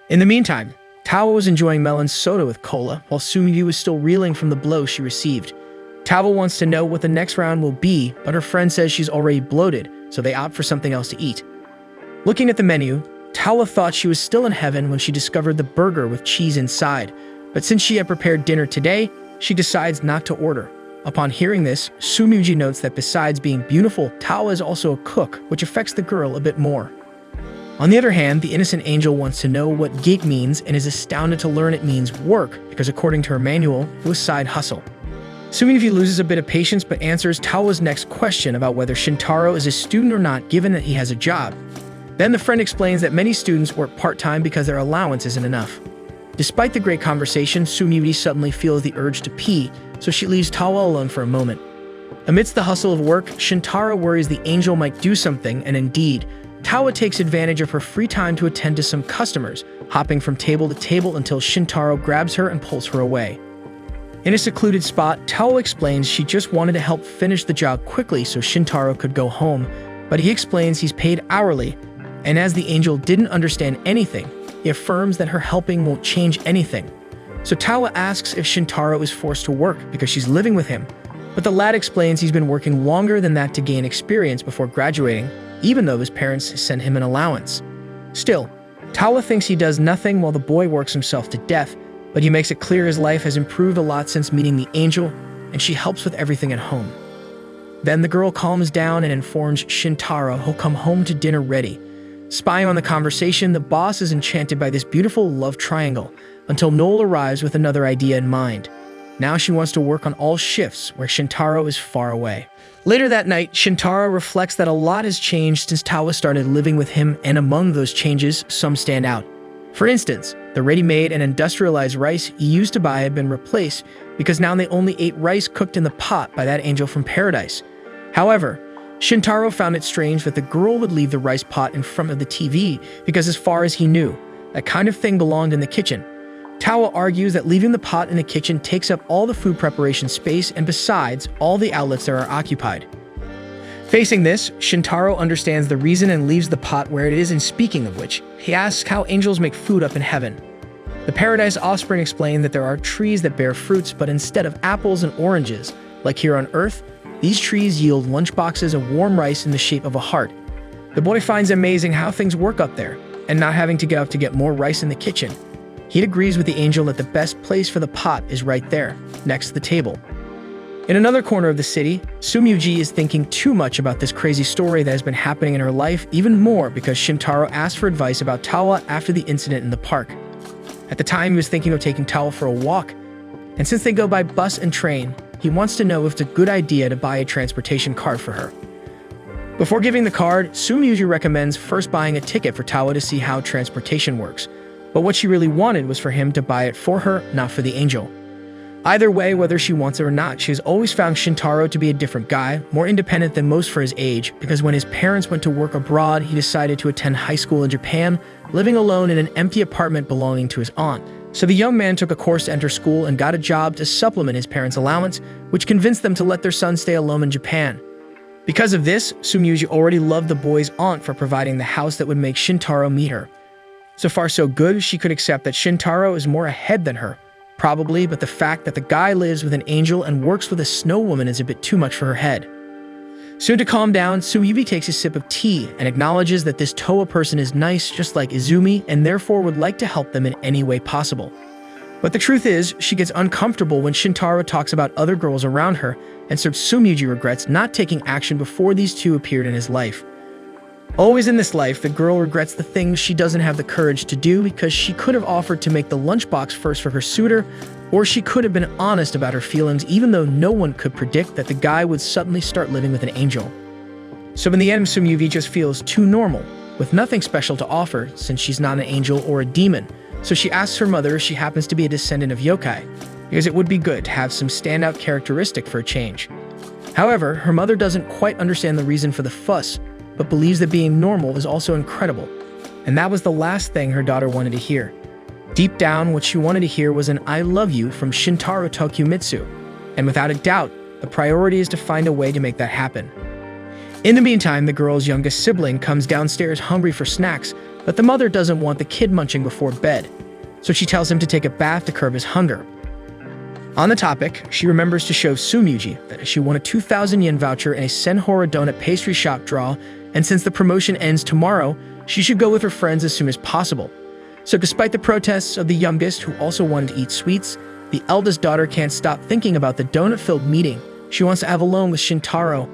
In the meantime, Tawa was enjoying melon soda with cola, while Tsumugi was still reeling from the blow she received. Tawa wants to know what the next round will be, but her friend says she's already bloated, so they opt for something else to eat. Looking at the menu, Tawa thought she was still in heaven when she discovered the burger with cheese inside, but since she had prepared dinner today, she decides not to order. Upon hearing this, Tsumugi notes that besides being beautiful, Tawa is also a cook, which affects the girl a bit more. On the other hand, the innocent angel wants to know what gig means and is astounded to learn it means work, because according to her manual, it was side hustle. Tsumugi loses a bit of patience but answers Tawa's next question about whether Shintaro is a student or not given that he has a job. Then the friend explains that many students work part-time because their allowance isn't enough. Despite the great conversation, Tsumugi suddenly feels the urge to pee, so she leaves Tawa alone for a moment. Amidst the hustle of work, Shintaro worries the angel might do something, and indeed, Tawa takes advantage of her free time to attend to some customers, hopping from table to table until Shintaro grabs her and pulls her away. In a secluded spot, Tawa explains she just wanted to help finish the job quickly so Shintaro could go home, but he explains he's paid hourly, and as the angel didn't understand anything, he affirms that her helping won't change anything. So Tawa asks if Shintaro is forced to work because she's living with him, but the lad explains he's been working longer than that to gain experience before graduating, even though his parents sent him an allowance. Still, Tawa thinks he does nothing while the boy works himself to death, but he makes it clear his life has improved a lot since meeting the angel, and she helps with everything at home. Then the girl calms down and informs Shintaro he'll come home to dinner ready. Spying on the conversation, the boss is enchanted by this beautiful love triangle, until Noel arrives with another idea in mind. Now she wants to work on all shifts where Shintaro is far away. Later that night, Shintaro reflects that a lot has changed since Tawa started living with him, and among those changes, some stand out. For instance, the ready-made and industrialized rice he used to buy had been replaced because now they only ate rice cooked in the pot by that angel from paradise. However, Shintaro found it strange that the girl would leave the rice pot in front of the TV because as far as he knew, that kind of thing belonged in the kitchen. Tawa argues that leaving the pot in the kitchen takes up all the food preparation space and besides, all the outlets there are occupied. Facing this, Shintaro understands the reason and leaves the pot where it is, and speaking of which, he asks how angels make food up in heaven. The Paradise Offspring explain that there are trees that bear fruits, but instead of apples and oranges, like here on Earth, these trees yield lunchboxes of warm rice in the shape of a heart. The boy finds amazing how things work up there, and not having to go out to get more rice in the kitchen. He agrees with the angel that the best place for the pot is right there, next to the table. In another corner of the city, Tsumugi is thinking too much about this crazy story that has been happening in her life, even more because Shintaro asked for advice about Tawa after the incident in the park. At the time, he was thinking of taking Tawa for a walk, and since they go by bus and train, he wants to know if it's a good idea to buy a transportation card for her. Before giving the card, Tsumugi recommends first buying a ticket for Tawa to see how transportation works, but what she really wanted was for him to buy it for her, not for the angel. Either way, whether she wants it or not, she has always found Shintaro to be a different guy, more independent than most for his age, because when his parents went to work abroad, he decided to attend high school in Japan, living alone in an empty apartment belonging to his aunt, So the young man took a course to enter school and got a job to supplement his parents' allowance, which convinced them to let their son stay alone in Japan. Because of this, Sumyuji already loved the boy's aunt for providing the house that would make Shintaro meet her. So far so good, she could accept that Shintaro is more ahead than her, probably, but the fact that the guy lives with an angel and works with a snow woman is a bit too much for her head. Soon to calm down, Sumyuji takes a sip of tea and acknowledges that this Toa person is nice just like Izumi and therefore would like to help them in any way possible. But the truth is, she gets uncomfortable when Shintaro talks about other girls around her, and so Sumyuji regrets not taking action before these two appeared in his life. Always in this life, the girl regrets the things she doesn't have the courage to do because she could have offered to make the lunchbox first for her suitor, or she could have been honest about her feelings even though no one could predict that the guy would suddenly start living with an angel. So in the end, Sumyuji just feels too normal, with nothing special to offer since she's not an angel or a demon, so she asks her mother if she happens to be a descendant of yokai, because it would be good to have some standout characteristic for a change. However, her mother doesn't quite understand the reason for the fuss, but believes that being normal is also incredible, and that was the last thing her daughter wanted to hear. Deep down, what she wanted to hear was an "I love you" from Shintaro Tokumitsu, and without a doubt, the priority is to find a way to make that happen. In the meantime, the girl's youngest sibling comes downstairs hungry for snacks, but the mother doesn't want the kid munching before bed, so she tells him to take a bath to curb his hunger. On the topic, she remembers to show Sumyuji that she won a 2,000 yen voucher in a Senhora donut pastry shop draw, and since the promotion ends tomorrow, she should go with her friends as soon as possible. So despite the protests of the youngest, who also wanted to eat sweets, the eldest daughter can't stop thinking about the donut-filled meeting she wants to have alone with Shintaro,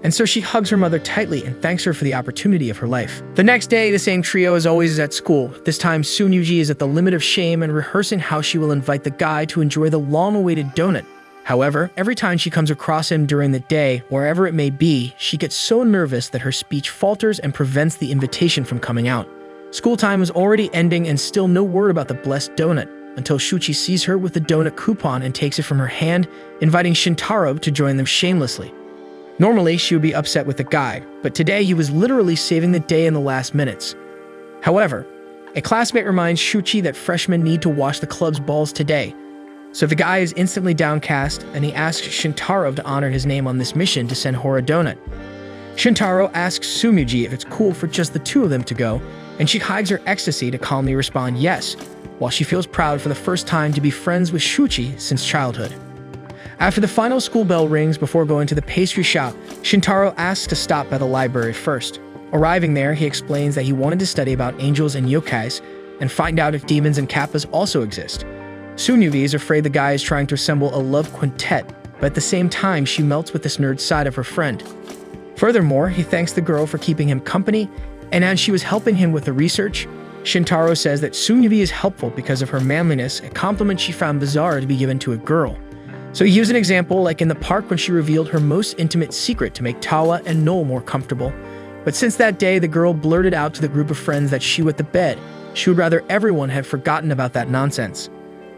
and so she hugs her mother tightly and thanks her for the opportunity of her life. The next day, the same trio as always is at school. This time, Sumyuji is at the limit of shame and rehearsing how she will invite the guy to enjoy the long-awaited donut. However, every time she comes across him during the day, wherever it may be, she gets so nervous that her speech falters and prevents the invitation from coming out. School time is already ending and still no word about the blessed donut, until Shuchi sees her with the donut coupon and takes it from her hand, inviting Shintaro to join them shamelessly. Normally, she would be upset with the guy, but today he was literally saving the day in the last minutes. However, a classmate reminds Shuchi that freshmen need to wash the club's balls today, so the guy is instantly downcast and he asks Shintaro to honor his name on this mission to send Hora donut. Shintaro asks Sumyuji if it's cool for just the two of them to go, and she hides her ecstasy to calmly respond yes, while she feels proud for the first time to be friends with Shuchi since childhood. After the final school bell rings before going to the pastry shop, Shintaro asks to stop by the library first. Arriving there, he explains that he wanted to study about angels and yokais and find out if demons and kappas also exist. Sumyuji is afraid the guy is trying to assemble a love quintet, but at the same time she melts with this nerd side of her friend. Furthermore, he thanks the girl for keeping him company, and as she was helping him with the research, Shintaro says that Sumyuji is helpful because of her manliness, a compliment she found bizarre to be given to a girl. So he used an example like in the park when she revealed her most intimate secret to make Tawa and Noel more comfortable. But since that day, the girl blurted out to the group of friends that she wet the bed. She would rather everyone had forgotten about that nonsense.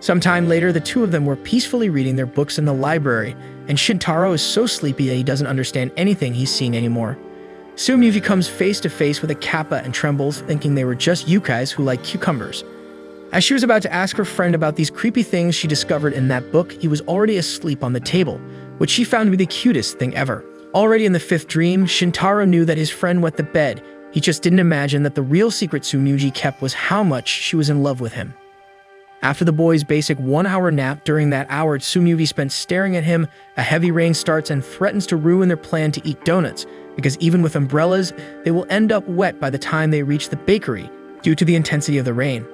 Sometime later, the two of them were peacefully reading their books in the library, and Shintaro is so sleepy that he doesn't understand anything he's seeing anymore. Sumyuji comes face to face with a kappa and trembles, thinking they were just yokais who like cucumbers. As she was about to ask her friend about these creepy things she discovered in that book, he was already asleep on the table, which she found to be the cutest thing ever. Already in the fifth dream, Shintaro knew that his friend wet the bed. He just didn't imagine that the real secret Sumyuji kept was how much she was in love with him. After the boy's basic 1-hour nap, during that hour Sumyuji spent staring at him, a heavy rain starts and threatens to ruin their plan to eat donuts, because even with umbrellas, they will end up wet by the time they reach the bakery due to the intensity of the rain.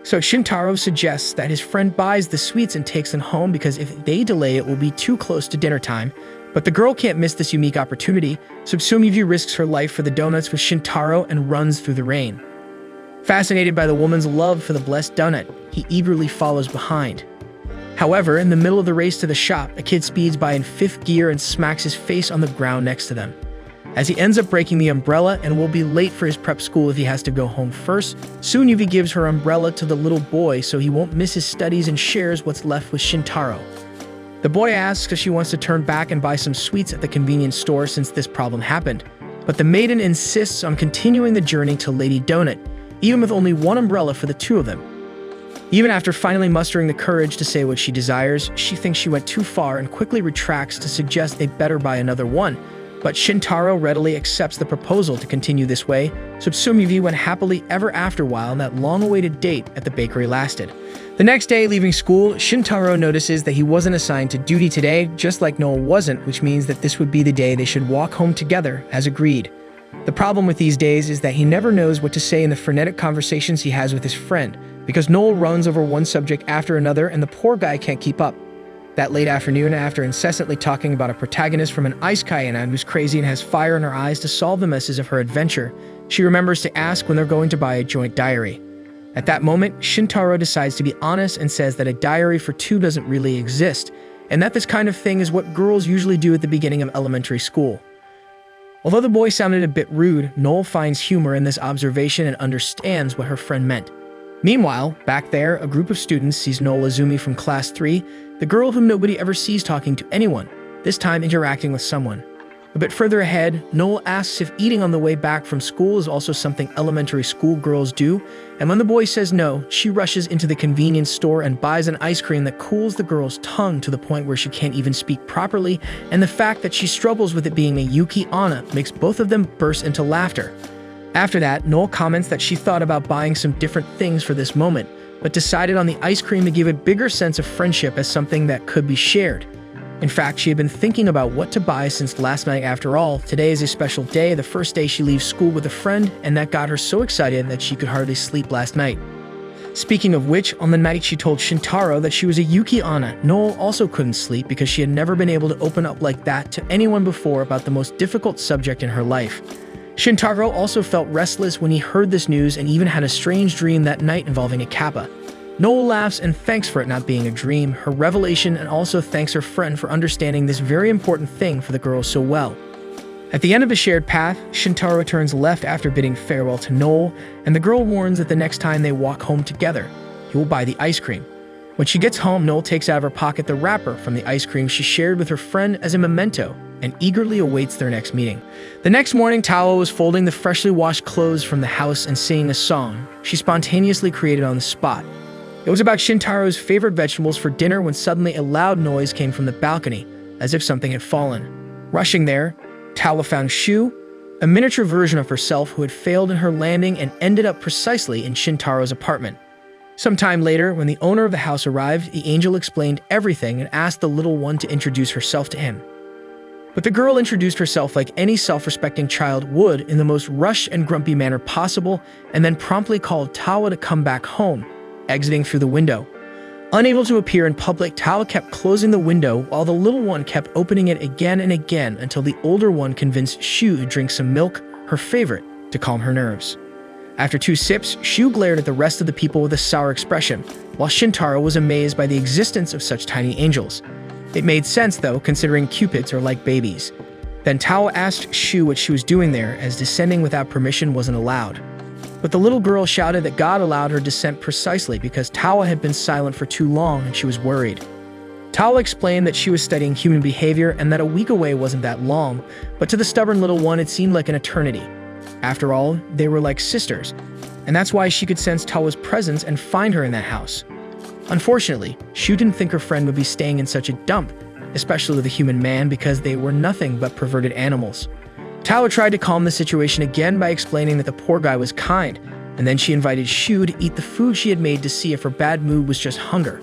So Shintaro suggests that his friend buys the sweets and takes them home because if they delay it will be too close to dinner time. But the girl can't miss this unique opportunity, so Sumyuji risks her life for the donuts with Shintaro and runs through the rain. Fascinated by the woman's love for the blessed donut, he eagerly follows behind. However, in the middle of the race to the shop, a kid speeds by in 5th gear and smacks his face on the ground next to them. As he ends up breaking the umbrella and will be late for his prep school if he has to go home first, Sumyuji gives her umbrella to the little boy so he won't miss his studies and shares what's left with Shintaro. The boy asks if she wants to turn back and buy some sweets at the convenience store since this problem happened, but the maiden insists on continuing the journey to Lady Donut, even with only one umbrella for the two of them. Even after finally mustering the courage to say what she desires, she thinks she went too far and quickly retracts to suggest they better buy another one. But Shintaro readily accepts the proposal to continue this way, so Tsumi went happily ever after while that long-awaited date at the bakery lasted. The next day, leaving school, Shintaro notices that he wasn't assigned to duty today, just like Noel wasn't, which means that this would be the day they should walk home together, as agreed. The problem with these days is that he never knows what to say in the frenetic conversations he has with his friend, because Noel runs over one subject after another and the poor guy can't keep up. That late afternoon, after incessantly talking about a protagonist from an isekai anime who's crazy and has fire in her eyes to solve the messes of her adventure, she remembers to ask when they're going to buy a joint diary. At that moment, Shintaro decides to be honest and says that a diary for two doesn't really exist, and that this kind of thing is what girls usually do at the beginning of elementary school. Although the boy sounded a bit rude, Noel finds humor in this observation and understands what her friend meant. Meanwhile, back there, a group of students sees Noel Azumi from Class 3, the girl whom nobody ever sees talking to anyone, this time interacting with someone. A bit further ahead, Noel asks if eating on the way back from school is also something elementary school girls do, and when the boy says no, she rushes into the convenience store and buys an ice cream that cools the girl's tongue to the point where she can't even speak properly, and the fact that she struggles with it being a Yuki Anna makes both of them burst into laughter. After that, Noel comments that she thought about buying some different things for this moment, but decided on the ice cream to give a bigger sense of friendship as something that could be shared. In fact, she had been thinking about what to buy since last night. After all, today is a special day, the first day she leaves school with a friend, and that got her so excited that she could hardly sleep last night. Speaking of which, on the night she told Shintaro that she was a Yuki Anna, Noel also couldn't sleep because she had never been able to open up like that to anyone before about the most difficult subject in her life. Shintaro also felt restless when he heard this news and even had a strange dream that night involving a kappa. Noel laughs and thanks for it not being a dream, her revelation, and also thanks her friend for understanding this very important thing for the girl so well. At the end of the shared path, Shintaro turns left after bidding farewell to Noel, and the girl warns that the next time they walk home together, he will buy the ice cream. When she gets home, Noel takes out of her pocket the wrapper from the ice cream she shared with her friend as a memento, and eagerly awaits their next meeting. The next morning, Tawa was folding the freshly washed clothes from the house and singing a song she spontaneously created on the spot. It was about Shintaro's favorite vegetables for dinner when suddenly a loud noise came from the balcony, as if something had fallen. Rushing there, Tawa found Shu, a miniature version of herself who had failed in her landing and ended up precisely in Shintaro's apartment. Sometime later, when the owner of the house arrived, the angel explained everything and asked the little one to introduce herself to him. But the girl introduced herself like any self-respecting child would in the most rushed and grumpy manner possible, and then promptly called Tawa to come back home, exiting through the window. Unable to appear in public, Tawa kept closing the window while the little one kept opening it again and again until the older one convinced Shu to drink some milk, her favorite, to calm her nerves. After 2 sips, Shu glared at the rest of the people with a sour expression, while Shintaro was amazed by the existence of such tiny angels. It made sense, though, considering cupids are like babies. Then Tawa asked Shu what she was doing there, as descending without permission wasn't allowed. But the little girl shouted that God allowed her descent precisely because Tawa had been silent for too long and she was worried. Tawa explained that she was studying human behavior and that a week away wasn't that long, but to the stubborn little one it seemed like an eternity. After all, they were like sisters, and that's why she could sense Tawa's presence and find her in that house. Unfortunately, Shu didn't think her friend would be staying in such a dump, especially with a human man, because they were nothing but perverted animals. Tawa tried to calm the situation again by explaining that the poor guy was kind, and then she invited Shu to eat the food she had made to see if her bad mood was just hunger.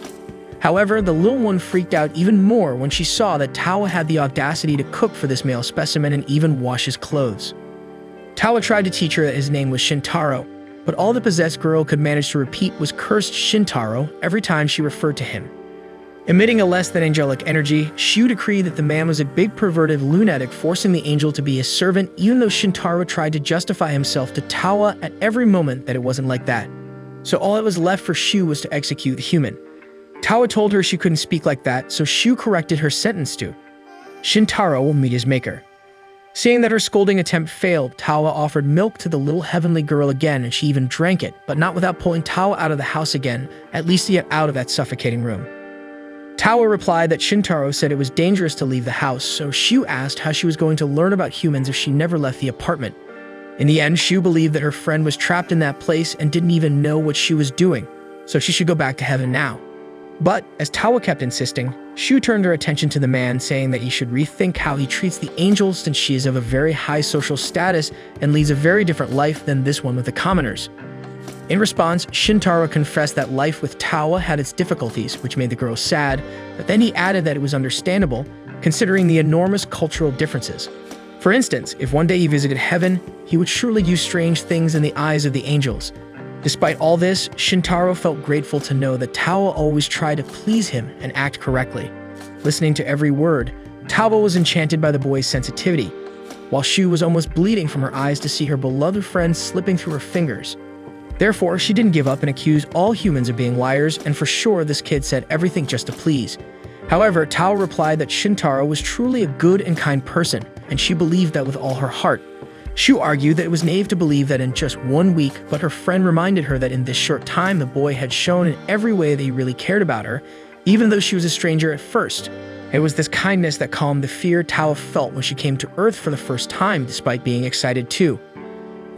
However, the little one freaked out even more when she saw that Tawa had the audacity to cook for this male specimen and even wash his clothes. Tawa tried to teach her that his name was Shintaro, but all the possessed girl could manage to repeat was cursed Shintaro every time she referred to him. Emitting a less than angelic energy, Shu decreed that the man was a big perverted lunatic, forcing the angel to be his servant, even though Shintaro tried to justify himself to Tawa at every moment that it wasn't like that. So all that was left for Shu was to execute the human. Tawa told her she couldn't speak like that, so Shu corrected her sentence to, "Shintaro will meet his maker." Seeing that her scolding attempt failed, Tawa offered milk to the little heavenly girl again, and she even drank it, but not without pulling Tawa out of the house again, at least to get out of that suffocating room. Tawa replied that Shintaro said it was dangerous to leave the house, so Shu asked how she was going to learn about humans if she never left the apartment. In the end, Shu believed that her friend was trapped in that place and didn't even know what she was doing. so she should go back to heaven now. But as Tawa kept insisting, Shu turned her attention to the man, saying that he should rethink how he treats the angels since she is of a very high social status and leads a very different life than this one with the commoners. In response, Shintaro confessed that life with Tawa had its difficulties, which made the girl sad, but then he added that it was understandable, considering the enormous cultural differences. For instance, if one day he visited heaven, he would surely do strange things in the eyes of the angels. Despite all this, Shintaro felt grateful to know that Tawa always tried to please him and act correctly. Listening to every word, Tawa was enchanted by the boy's sensitivity, while Shu was almost bleeding from her eyes to see her beloved friend slipping through her fingers. Therefore, she didn't give up and accused all humans of being liars, and for sure this kid said everything just to please. However, Tawa replied that Shintaro was truly a good and kind person, and she believed that with all her heart. Shu argued that it was naive to believe that in just 1 week, but her friend reminded her that in this short time the boy had shown in every way that he really cared about her, even though she was a stranger at first. It was this kindness that calmed the fear Tawa felt when she came to Earth for the first time, despite being excited too.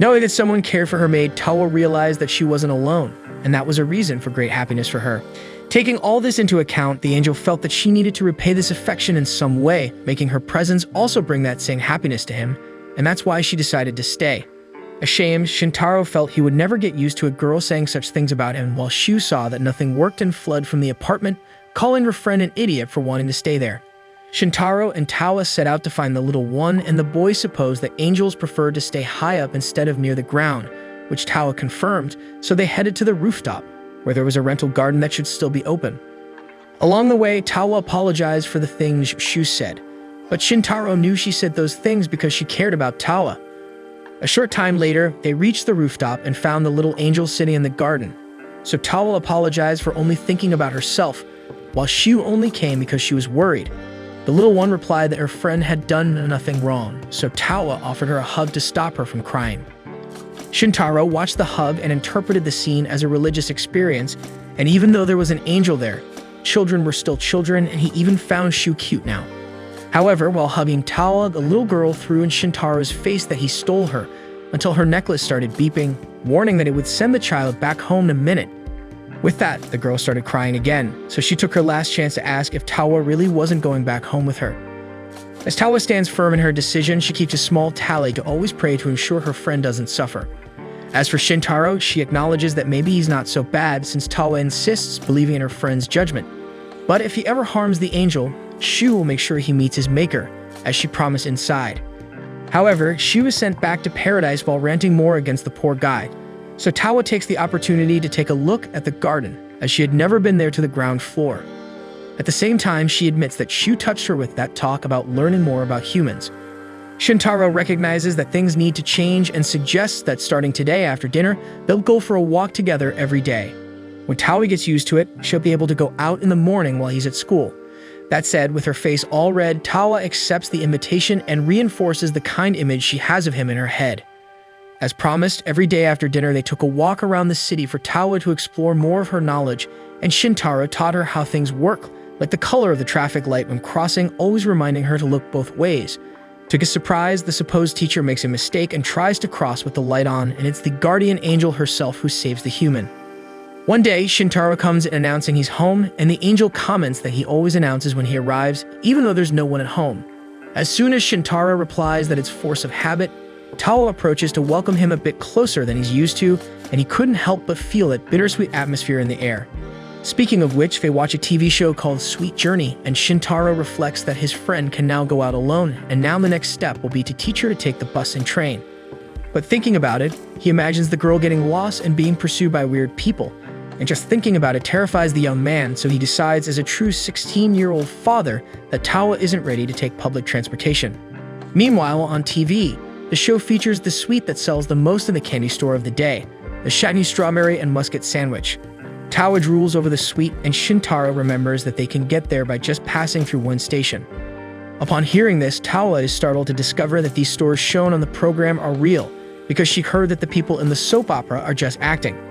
Knowing that someone cared for her made Tawa realize that she wasn't alone, and that was a reason for great happiness for her. Taking all this into account, the angel felt that she needed to repay this affection in some way, making her presence also bring that same happiness to him, and that's why she decided to stay. Ashamed, Shintaro felt he would never get used to a girl saying such things about him, while Shu saw that nothing worked and fled from the apartment, calling her friend an idiot for wanting to stay there. Shintaro and Tawa set out to find the little one, and the boy supposed that angels preferred to stay high up instead of near the ground, which Tawa confirmed, so they headed to the rooftop, where there was a rental garden that should still be open. Along the way, Tawa apologized for the things Shu said, but Shintaro knew she said those things because she cared about Tawa. A short time later, they reached the rooftop and found the little angel sitting in the garden. So Tawa apologized for only thinking about herself, while Shu only came because she was worried. The little one replied that her friend had done nothing wrong, so Tawa offered her a hug to stop her from crying. Shintaro watched the hug and interpreted the scene as a religious experience, and even though there was an angel there, children were still children, and he even found Shu cute now. However, while hugging Tawa, the little girl threw in Shintaro's face that he stole her, until her necklace started beeping, warning that it would send the child back home in a minute. With that, the girl started crying again, so she took her last chance to ask if Tawa really wasn't going back home with her. As Tawa stands firm in her decision, she keeps a small tally to always pray to ensure her friend doesn't suffer. As for Shintaro, she acknowledges that maybe he's not so bad since Tawa insists, believing in her friend's judgment. But if he ever harms the angel, Shu will make sure he meets his maker, as she promised inside. However, Shu is sent back to paradise while ranting more against the poor guy, so Tawa takes the opportunity to take a look at the garden, as she had never been there to the ground floor. At the same time, she admits that Shu touched her with that talk about learning more about humans. Shintaro recognizes that things need to change and suggests that starting today after dinner, they'll go for a walk together every day. When Tawa gets used to it, she'll be able to go out in the morning while he's at school. That said, with her face all red, Tawa accepts the invitation and reinforces the kind image she has of him in her head. As promised, every day after dinner they took a walk around the city for Tawa to explore more of her knowledge, and Shintaro taught her how things work, like the color of the traffic light when crossing, always reminding her to look both ways. To his surprise, the supposed teacher makes a mistake and tries to cross with the light on, and it's the guardian angel herself who saves the human. One day, Shintaro comes in announcing he's home, and the angel comments that he always announces when he arrives, even though there's no one at home. As soon as Shintaro replies that it's force of habit, Tawa approaches to welcome him a bit closer than he's used to, and he couldn't help but feel that bittersweet atmosphere in the air. Speaking of which, they watch a TV show called Sweet Journey, and Shintaro reflects that his friend can now go out alone, and now the next step will be to teach her to take the bus and train. But thinking about it, he imagines the girl getting lost and being pursued by weird people, and just thinking about it terrifies the young man, so he decides as a true 16-year-old father that Tawa isn't ready to take public transportation. Meanwhile, on TV, the show features the sweet that sells the most in the candy store of the day, the shiny strawberry and muscat sandwich. Tawa drools over the sweet, and Shintaro remembers that they can get there by just passing through one station. Upon hearing this, Tawa is startled to discover that these stores shown on the program are real, because she heard that the people in the soap opera are just acting.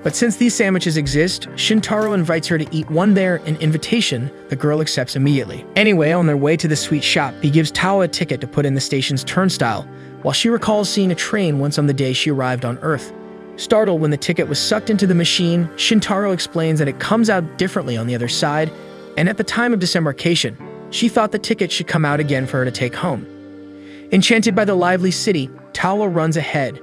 But since these sandwiches exist, Shintaro invites her to eat one there, an invitation the girl accepts immediately. Anyway, on their way to the sweet shop, he gives Tawa a ticket to put in the station's turnstile, while she recalls seeing a train once on the day she arrived on Earth. Startled when the ticket was sucked into the machine, Shintaro explains that it comes out differently on the other side, and at the time of disembarkation, she thought the ticket should come out again for her to take home. Enchanted by the lively city, Tawa runs ahead,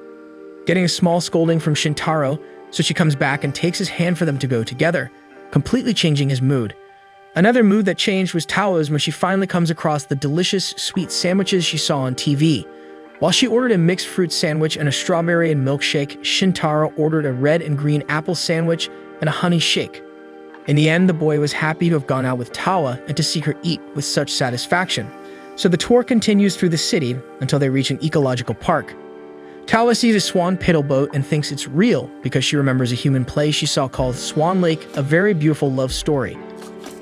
getting a small scolding from Shintaro, so she comes back and takes his hand for them to go together, completely changing his mood. Another mood that changed was Tawa's when she finally comes across the delicious, sweet sandwiches she saw on TV. While she ordered a mixed fruit sandwich and a strawberry and milkshake, Shintaro ordered a red and green apple sandwich and a honey shake. In the end, the boy was happy to have gone out with Tawa and to see her eat with such satisfaction. So the tour continues through the city until they reach an ecological park. Tawa sees a swan paddle boat and thinks it's real because she remembers a human play she saw called Swan Lake, a very beautiful love story.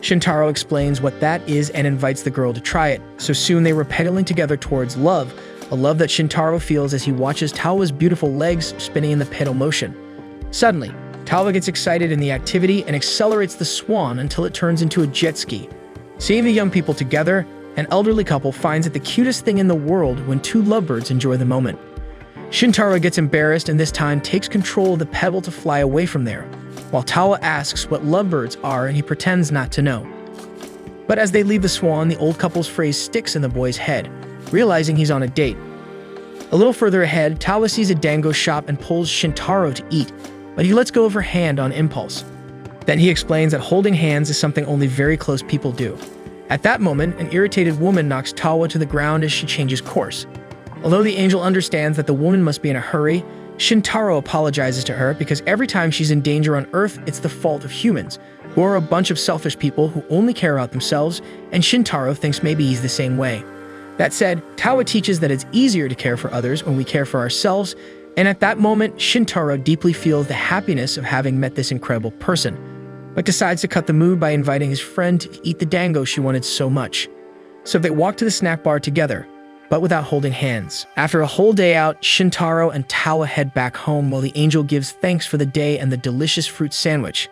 Shintaro explains what that is and invites the girl to try it, so soon they were pedaling together towards love, a love that Shintaro feels as he watches Tawa's beautiful legs spinning in the pedal motion. Suddenly, Tawa gets excited in the activity and accelerates the swan until it turns into a jet ski. Seeing the young people together, an elderly couple finds it the cutest thing in the world when two lovebirds enjoy the moment. Shintaro gets embarrassed and this time takes control of the pebble to fly away from there, while Tawa asks what lovebirds are and he pretends not to know. But as they leave the swan, the old couple's phrase sticks in the boy's head, realizing he's on a date. A little further ahead, Tawa sees a dango shop and pulls Shintaro to eat, but he lets go of her hand on impulse. Then he explains that holding hands is something only very close people do. At that moment, an irritated woman knocks Tawa to the ground as she changes course. Although the angel understands that the woman must be in a hurry, Shintaro apologizes to her because every time she's in danger on Earth, it's the fault of humans, who are a bunch of selfish people who only care about themselves, and Shintaro thinks maybe he's the same way. That said, Tawa teaches that it's easier to care for others when we care for ourselves, and at that moment, Shintaro deeply feels the happiness of having met this incredible person, but decides to cut the mood by inviting his friend to eat the dango she wanted so much. So they walk to the snack bar together, but without holding hands. After a whole day out, Shintaro and Tawa head back home while the angel gives thanks for the day and the delicious fruit sandwich.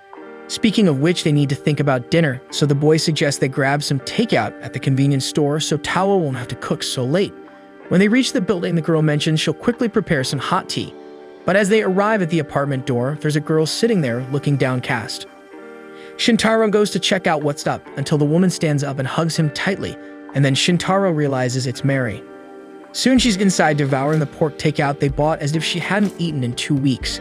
Speaking of which, they need to think about dinner, so the boy suggests they grab some takeout at the convenience store so Tawa won't have to cook so late. When they reach the building, the girl mentions she'll quickly prepare some hot tea. But as they arrive at the apartment door, there's a girl sitting there looking downcast. Shintaro goes to check out what's up until the woman stands up and hugs him tightly, and then Shintaro realizes it's Mary. Soon she's inside devouring the pork takeout they bought as if she hadn't eaten in 2 weeks.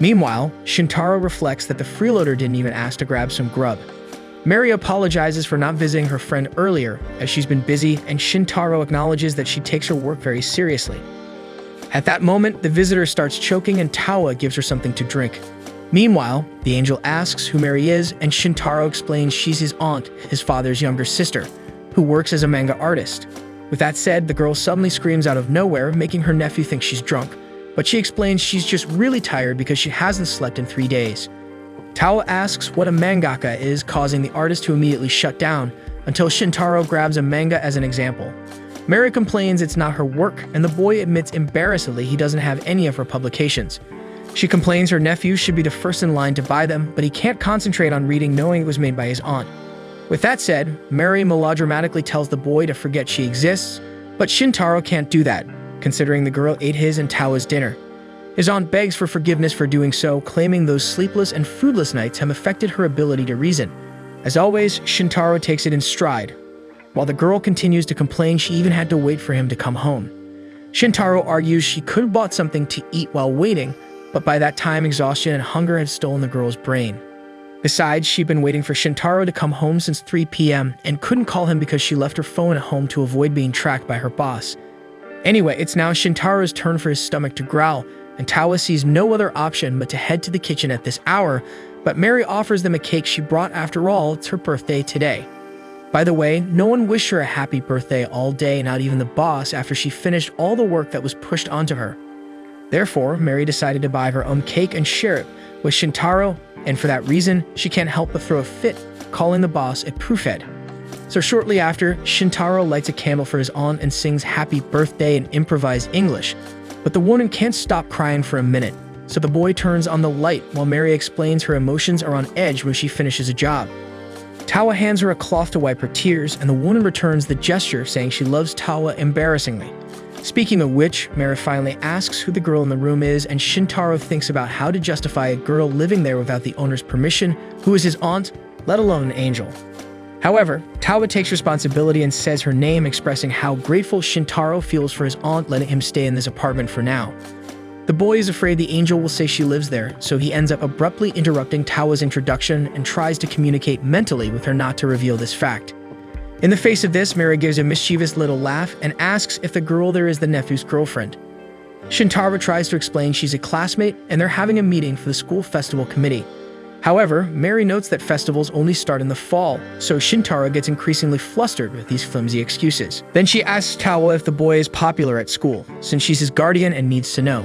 Meanwhile, Shintaro reflects that the freeloader didn't even ask to grab some grub. Mary apologizes for not visiting her friend earlier as she's been busy, and Shintaro acknowledges that she takes her work very seriously. At that moment, the visitor starts choking and Tawa gives her something to drink. Meanwhile, the angel asks who Mary is, and Shintaro explains she's his aunt, his father's younger sister, who works as a manga artist. With that said, the girl suddenly screams out of nowhere, making her nephew think she's drunk, but she explains she's just really tired because she hasn't slept in 3 days. Tawa asks what a mangaka is, causing the artist to immediately shut down, until Shintaro grabs a manga as an example. Mary complains it's not her work, and the boy admits embarrassedly he doesn't have any of her publications. She complains her nephew should be the first in line to buy them, but he can't concentrate on reading knowing it was made by his aunt. With that said, Mary melodramatically tells the boy to forget she exists, but Shintaro can't do that, considering the girl ate his and Tawa's dinner. His aunt begs for forgiveness for doing so, claiming those sleepless and foodless nights have affected her ability to reason. As always, Shintaro takes it in stride, while the girl continues to complain she even had to wait for him to come home. Shintaro argues she could have bought something to eat while waiting, but by that time exhaustion and hunger had stolen the girl's brain. Besides, she'd been waiting for Shintaro to come home since 3 p.m. and couldn't call him because she left her phone at home to avoid being tracked by her boss. Anyway, it's now Shintaro's turn for his stomach to growl, and Tawa sees no other option but to head to the kitchen at this hour, but Mary offers them a cake she brought. After all, it's her birthday today. By the way, no one wished her a happy birthday all day, not even the boss, after she finished all the work that was pushed onto her. Therefore, Mary decided to buy her own cake and share it with Shintaro, and for that reason, she can't help but throw a fit, calling the boss a proofhead. So shortly after, Shintaro lights a candle for his aunt and sings happy birthday in improvised English, but the woman can't stop crying for a minute, so the boy turns on the light while Mary explains her emotions are on edge when she finishes a job. Tawa hands her a cloth to wipe her tears, and the woman returns the gesture, saying she loves Tawa embarrassingly. Speaking of which, Mary finally asks who the girl in the room is, and Shintaro thinks about how to justify a girl living there without the owner's permission, who is his aunt, let alone an angel. However, Tawa takes responsibility and says her name, expressing how grateful Shintaro feels for his aunt letting him stay in this apartment for now. The boy is afraid the angel will say she lives there, so he ends up abruptly interrupting Tawa's introduction and tries to communicate mentally with her not to reveal this fact. In the face of this, Mary gives a mischievous little laugh and asks if the girl there is the nephew's girlfriend. Shintaro tries to explain she's a classmate and they're having a meeting for the school festival committee. However, Mary notes that festivals only start in the fall, so Shintaro gets increasingly flustered with these flimsy excuses. Then she asks Tawa if the boy is popular at school, since she's his guardian and needs to know.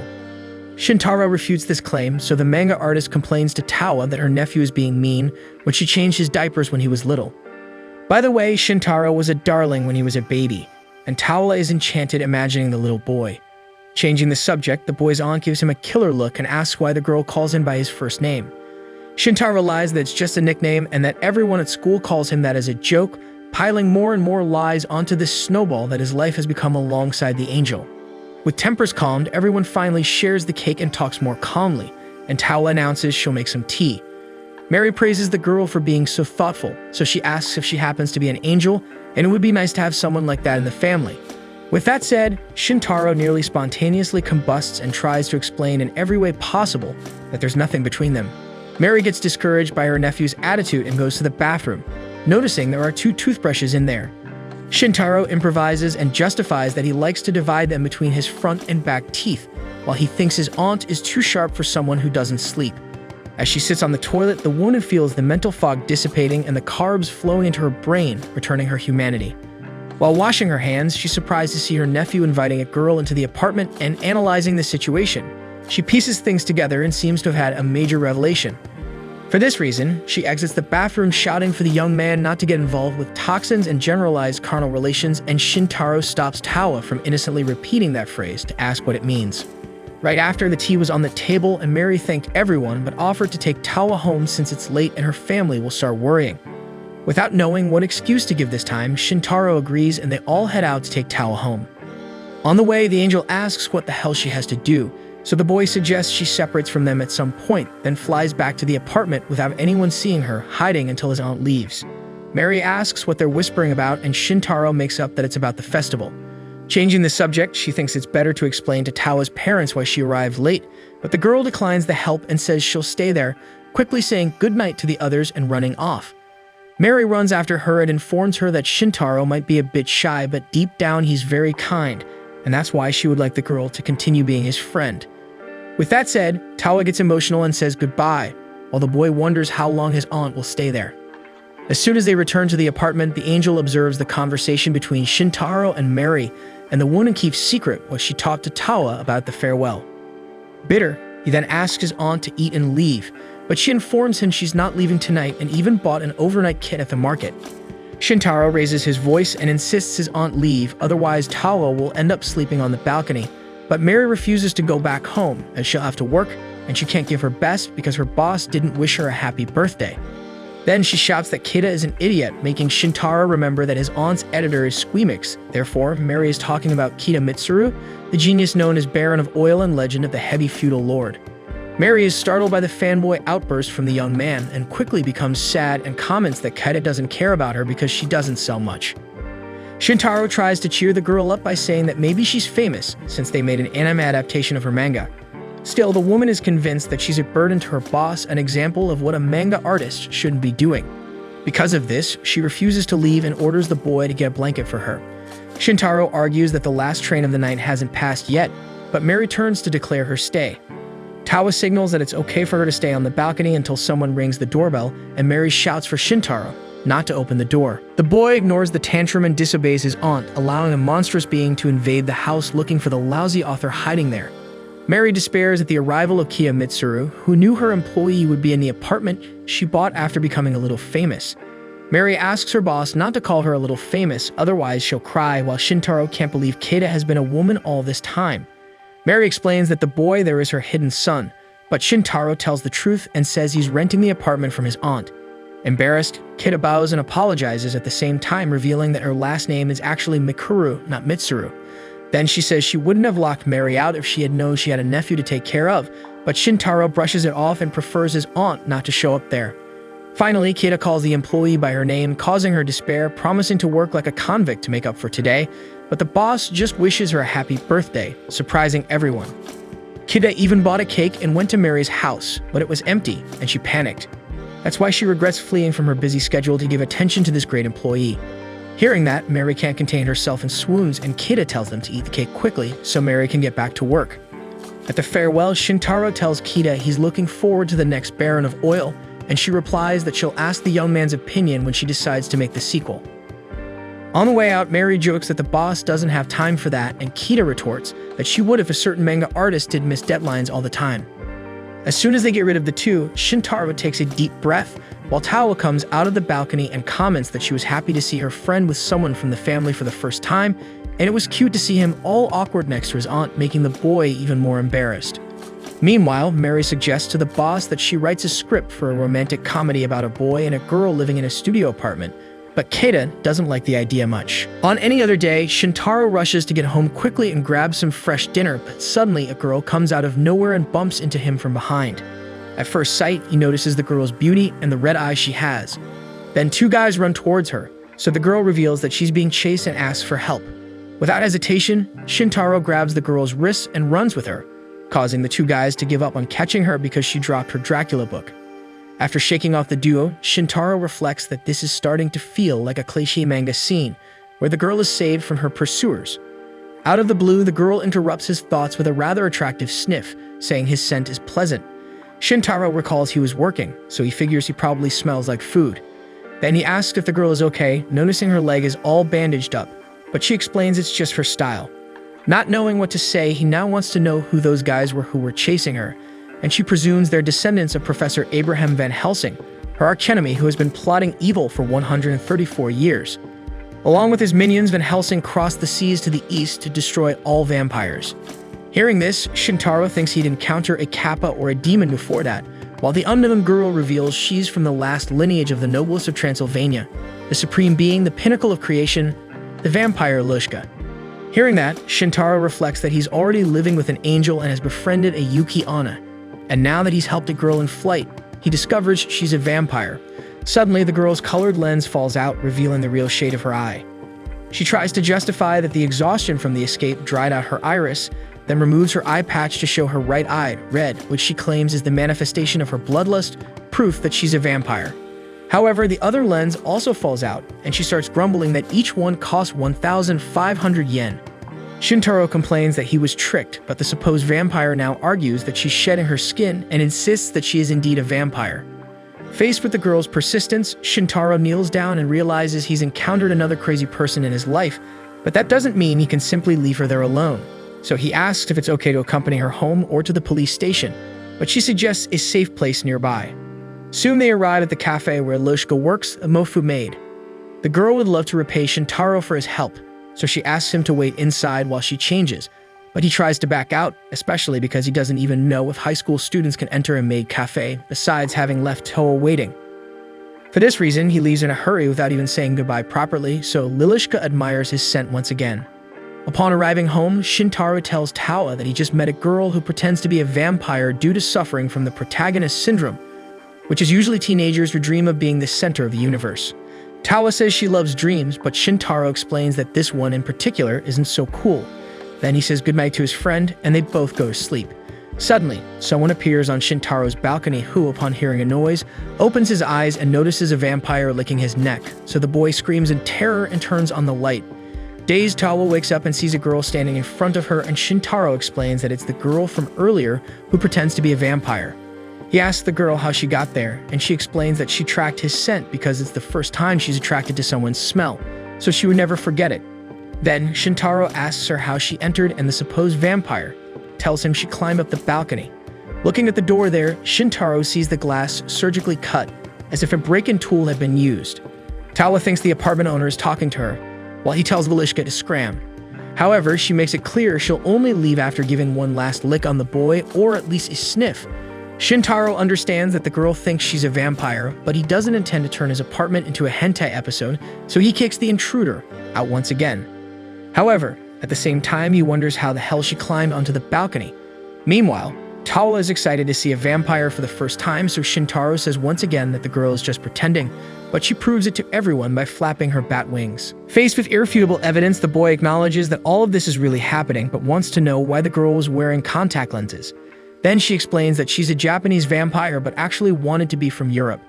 Shintaro refutes this claim, so the manga artist complains to Tawa that her nephew is being mean when she changed his diapers when he was little. By the way, Shintaro was a darling when he was a baby, and Tawa is enchanted imagining the little boy. Changing the subject, the boy's aunt gives him a killer look and asks why the girl calls him by his first name. Shintaro lies that it's just a nickname and that everyone at school calls him that as a joke, piling more and more lies onto this snowball that his life has become alongside the angel. With tempers calmed, everyone finally shares the cake and talks more calmly, and Tawa announces she'll make some tea. Mary praises the girl for being so thoughtful, so she asks if she happens to be an angel, and it would be nice to have someone like that in the family. With that said, Shintaro nearly spontaneously combusts and tries to explain in every way possible that there's nothing between them. Mary gets discouraged by her nephew's attitude and goes to the bathroom, noticing there are 2 toothbrushes in there. Shintaro improvises and justifies that he likes to divide them between his front and back teeth, while he thinks his aunt is too sharp for someone who doesn't sleep. As she sits on the toilet, the woman feels the mental fog dissipating and the carbs flowing into her brain, returning her humanity. While washing her hands, she's surprised to see her nephew inviting a girl into the apartment and analyzing the situation. She pieces things together and seems to have had a major revelation. For this reason, she exits the bathroom shouting for the young man not to get involved with toxins and generalized carnal relations, and Shintaro stops Tawa from innocently repeating that phrase to ask what it means. Right after, the tea was on the table and Mary thanked everyone but offered to take Tawa home since it's late and her family will start worrying. Without knowing what excuse to give this time, Shintaro agrees and they all head out to take Tawa home. On the way, the angel asks what the hell she has to do, so the boy suggests she separates from them at some point, then flies back to the apartment without anyone seeing her, hiding until his aunt leaves. Mary asks what they're whispering about, and Shintaro makes up that it's about the festival. Changing the subject, she thinks it's better to explain to Tawa's parents why she arrived late, but the girl declines the help and says she'll stay there, quickly saying goodnight to the others and running off. Mary runs after her and informs her that Shintaro might be a bit shy, but deep down he's very kind, and that's why she would like the girl to continue being his friend. With that said, Tawa gets emotional and says goodbye, while the boy wonders how long his aunt will stay there. As soon as they return to the apartment, the angel observes the conversation between Shintaro and Mary, and the woman keeps secret what she talked to Tawa about the farewell. Bitter, he then asks his aunt to eat and leave, but she informs him she's not leaving tonight and even bought an overnight kit at the market. Shintaro raises his voice and insists his aunt leave, otherwise Tawa will end up sleeping on the balcony. But Mary refuses to go back home, as she'll have to work, and she can't give her best because her boss didn't wish her a happy birthday. Then she shouts that Kita is an idiot, making Shintaro remember that his aunt's editor is Squeamix. Therefore, Mary is talking about Kita Mitsuru, the genius known as Baron of Oil and legend of the heavy feudal lord. Mary is startled by the fanboy outburst from the young man and quickly becomes sad and comments that Kita doesn't care about her because she doesn't sell much. Shintaro tries to cheer the girl up by saying that maybe she's famous since they made an anime adaptation of her manga. Still, the woman is convinced that she's a burden to her boss, an example of what a manga artist shouldn't be doing. Because of this, she refuses to leave and orders the boy to get a blanket for her. Shintaro argues that the last train of the night hasn't passed yet, but Mary turns to declare her stay. Tawa signals that it's okay for her to stay on the balcony until someone rings the doorbell, and Mary shouts for Shintaro not to open the door. The boy ignores the tantrum and disobeys his aunt, allowing a monstrous being to invade the house looking for the lousy author hiding there. Mary despairs at the arrival of Kia Mitsuru, who knew her employee would be in the apartment she bought after becoming a little famous. Mary asks her boss not to call her a little famous, otherwise she'll cry, while Shintaro can't believe Keita has been a woman all this time. Mary explains that the boy there is her hidden son, but Shintaro tells the truth and says he's renting the apartment from his aunt. Embarrassed, Keita bows and apologizes at the same time, revealing that her last name is actually Mikuru, not Mitsuru. Then she says she wouldn't have locked Mary out if she had known she had a nephew to take care of, but Shintaro brushes it off and prefers his aunt not to show up there. Finally, Keita calls the employee by her name, causing her despair, promising to work like a convict to make up for today, but the boss just wishes her a happy birthday, surprising everyone. Keita even bought a cake and went to Mary's house, but it was empty, and she panicked. That's why she regrets fleeing from her busy schedule to give attention to this great employee. Hearing that, Mary can't contain herself and swoons, and Keita tells them to eat the cake quickly so Mary can get back to work. At the farewell, Shintaro tells Keita he's looking forward to the next Baron of Oil, and she replies that she'll ask the young man's opinion when she decides to make the sequel. On the way out, Mary jokes that the boss doesn't have time for that, and Keita retorts that she would if a certain manga artist did miss deadlines all the time. As soon as they get rid of the two, Shintaro takes a deep breath, while Tawa comes out of the balcony and comments that she was happy to see her friend with someone from the family for the first time, and it was cute to see him all awkward next to his aunt, making the boy even more embarrassed. Meanwhile, Mary suggests to the boss that she writes a script for a romantic comedy about a boy and a girl living in a studio apartment, but Keita doesn't like the idea much. On any other day, Shintaro rushes to get home quickly and grabs some fresh dinner, but suddenly a girl comes out of nowhere and bumps into him from behind. At first sight, he notices the girl's beauty and the red eyes she has. Then two guys run towards her, so the girl reveals that she's being chased and asks for help. Without hesitation, Shintaro grabs the girl's wrists and runs with her, causing the two guys to give up on catching her because she dropped her Dracula book. After shaking off the duo, Shintaro reflects that this is starting to feel like a cliché manga scene, where the girl is saved from her pursuers. Out of the blue, the girl interrupts his thoughts with a rather attractive sniff, saying his scent is pleasant. Shintaro recalls he was working, so he figures he probably smells like food. Then he asks if the girl is okay, noticing her leg is all bandaged up, but she explains it's just for style. Not knowing what to say, he now wants to know who those guys were who were chasing her, and she presumes they're descendants of Professor Abraham Van Helsing, her archenemy who has been plotting evil for 134 years. Along with his minions, Van Helsing crossed the seas to the east to destroy all vampires. Hearing this, Shintaro thinks he'd encounter a kappa or a demon before that, while the unknown girl reveals she's from the last lineage of the noblest of Transylvania, the supreme being, the pinnacle of creation, the vampire Lushka. Hearing that, Shintaro reflects that he's already living with an angel and has befriended a Yuki Anna. And now that he's helped a girl in flight, he discovers she's a vampire. Suddenly, the girl's colored lens falls out, revealing the real shade of her eye. She tries to justify that the exhaustion from the escape dried out her iris, then removes her eye patch to show her right eye, red, which she claims is the manifestation of her bloodlust, proof that she's a vampire. However, the other lens also falls out, and she starts grumbling that each one costs 1,500 yen. Shintaro complains that he was tricked, but the supposed vampire now argues that she's shedding her skin and insists that she is indeed a vampire. Faced with the girl's persistence, Shintaro kneels down and realizes he's encountered another crazy person in his life, but that doesn't mean he can simply leave her there alone. So he asks if it's okay to accompany her home or to the police station, but she suggests a safe place nearby. Soon they arrive at the cafe where Lushka works, a mofu maid. The girl would love to repay Shintaro for his help, so she asks him to wait inside while she changes, but he tries to back out, especially because he doesn't even know if high school students can enter a maid cafe, besides having left Toa waiting. For this reason, he leaves in a hurry without even saying goodbye properly, so Lilushka admires his scent once again. Upon arriving home, Shintaro tells Tawa that he just met a girl who pretends to be a vampire due to suffering from the protagonist syndrome, which is usually teenagers who dream of being the center of the universe. Tawa says she loves dreams, but Shintaro explains that this one in particular isn't so cool. Then he says goodnight to his friend, and they both go to sleep. Suddenly, someone appears on Shintaro's balcony who, upon hearing a noise, opens his eyes and notices a vampire licking his neck, so the boy screams in terror and turns on the light. Dazed, Tawa wakes up and sees a girl standing in front of her, and Shintaro explains that it's the girl from earlier who pretends to be a vampire. He asks the girl how she got there, and she explains that she tracked his scent because it's the first time she's attracted to someone's smell, so she would never forget it. Then, Shintaro asks her how she entered, and the supposed vampire tells him she climbed up the balcony. Looking at the door there, Shintaro sees the glass surgically cut, as if a break-in tool had been used. Tawa thinks the apartment owner is talking to her, while he tells Lilushka to scram. However, she makes it clear she'll only leave after giving one last lick on the boy, or at least a sniff. Shintaro understands that the girl thinks she's a vampire, but he doesn't intend to turn his apartment into a hentai episode, so he kicks the intruder out once again. However, At the same time, he wonders how the hell she climbed onto the balcony. Meanwhile, Tawa is excited to see a vampire for the first time, so Shintaro says once again that the girl is just pretending, but she proves it to everyone by flapping her bat wings. Faced with irrefutable evidence, the boy acknowledges that all of this is really happening, but wants to know why the girl was wearing contact lenses. Then she explains that she's a Japanese vampire but actually wanted to be from Europe.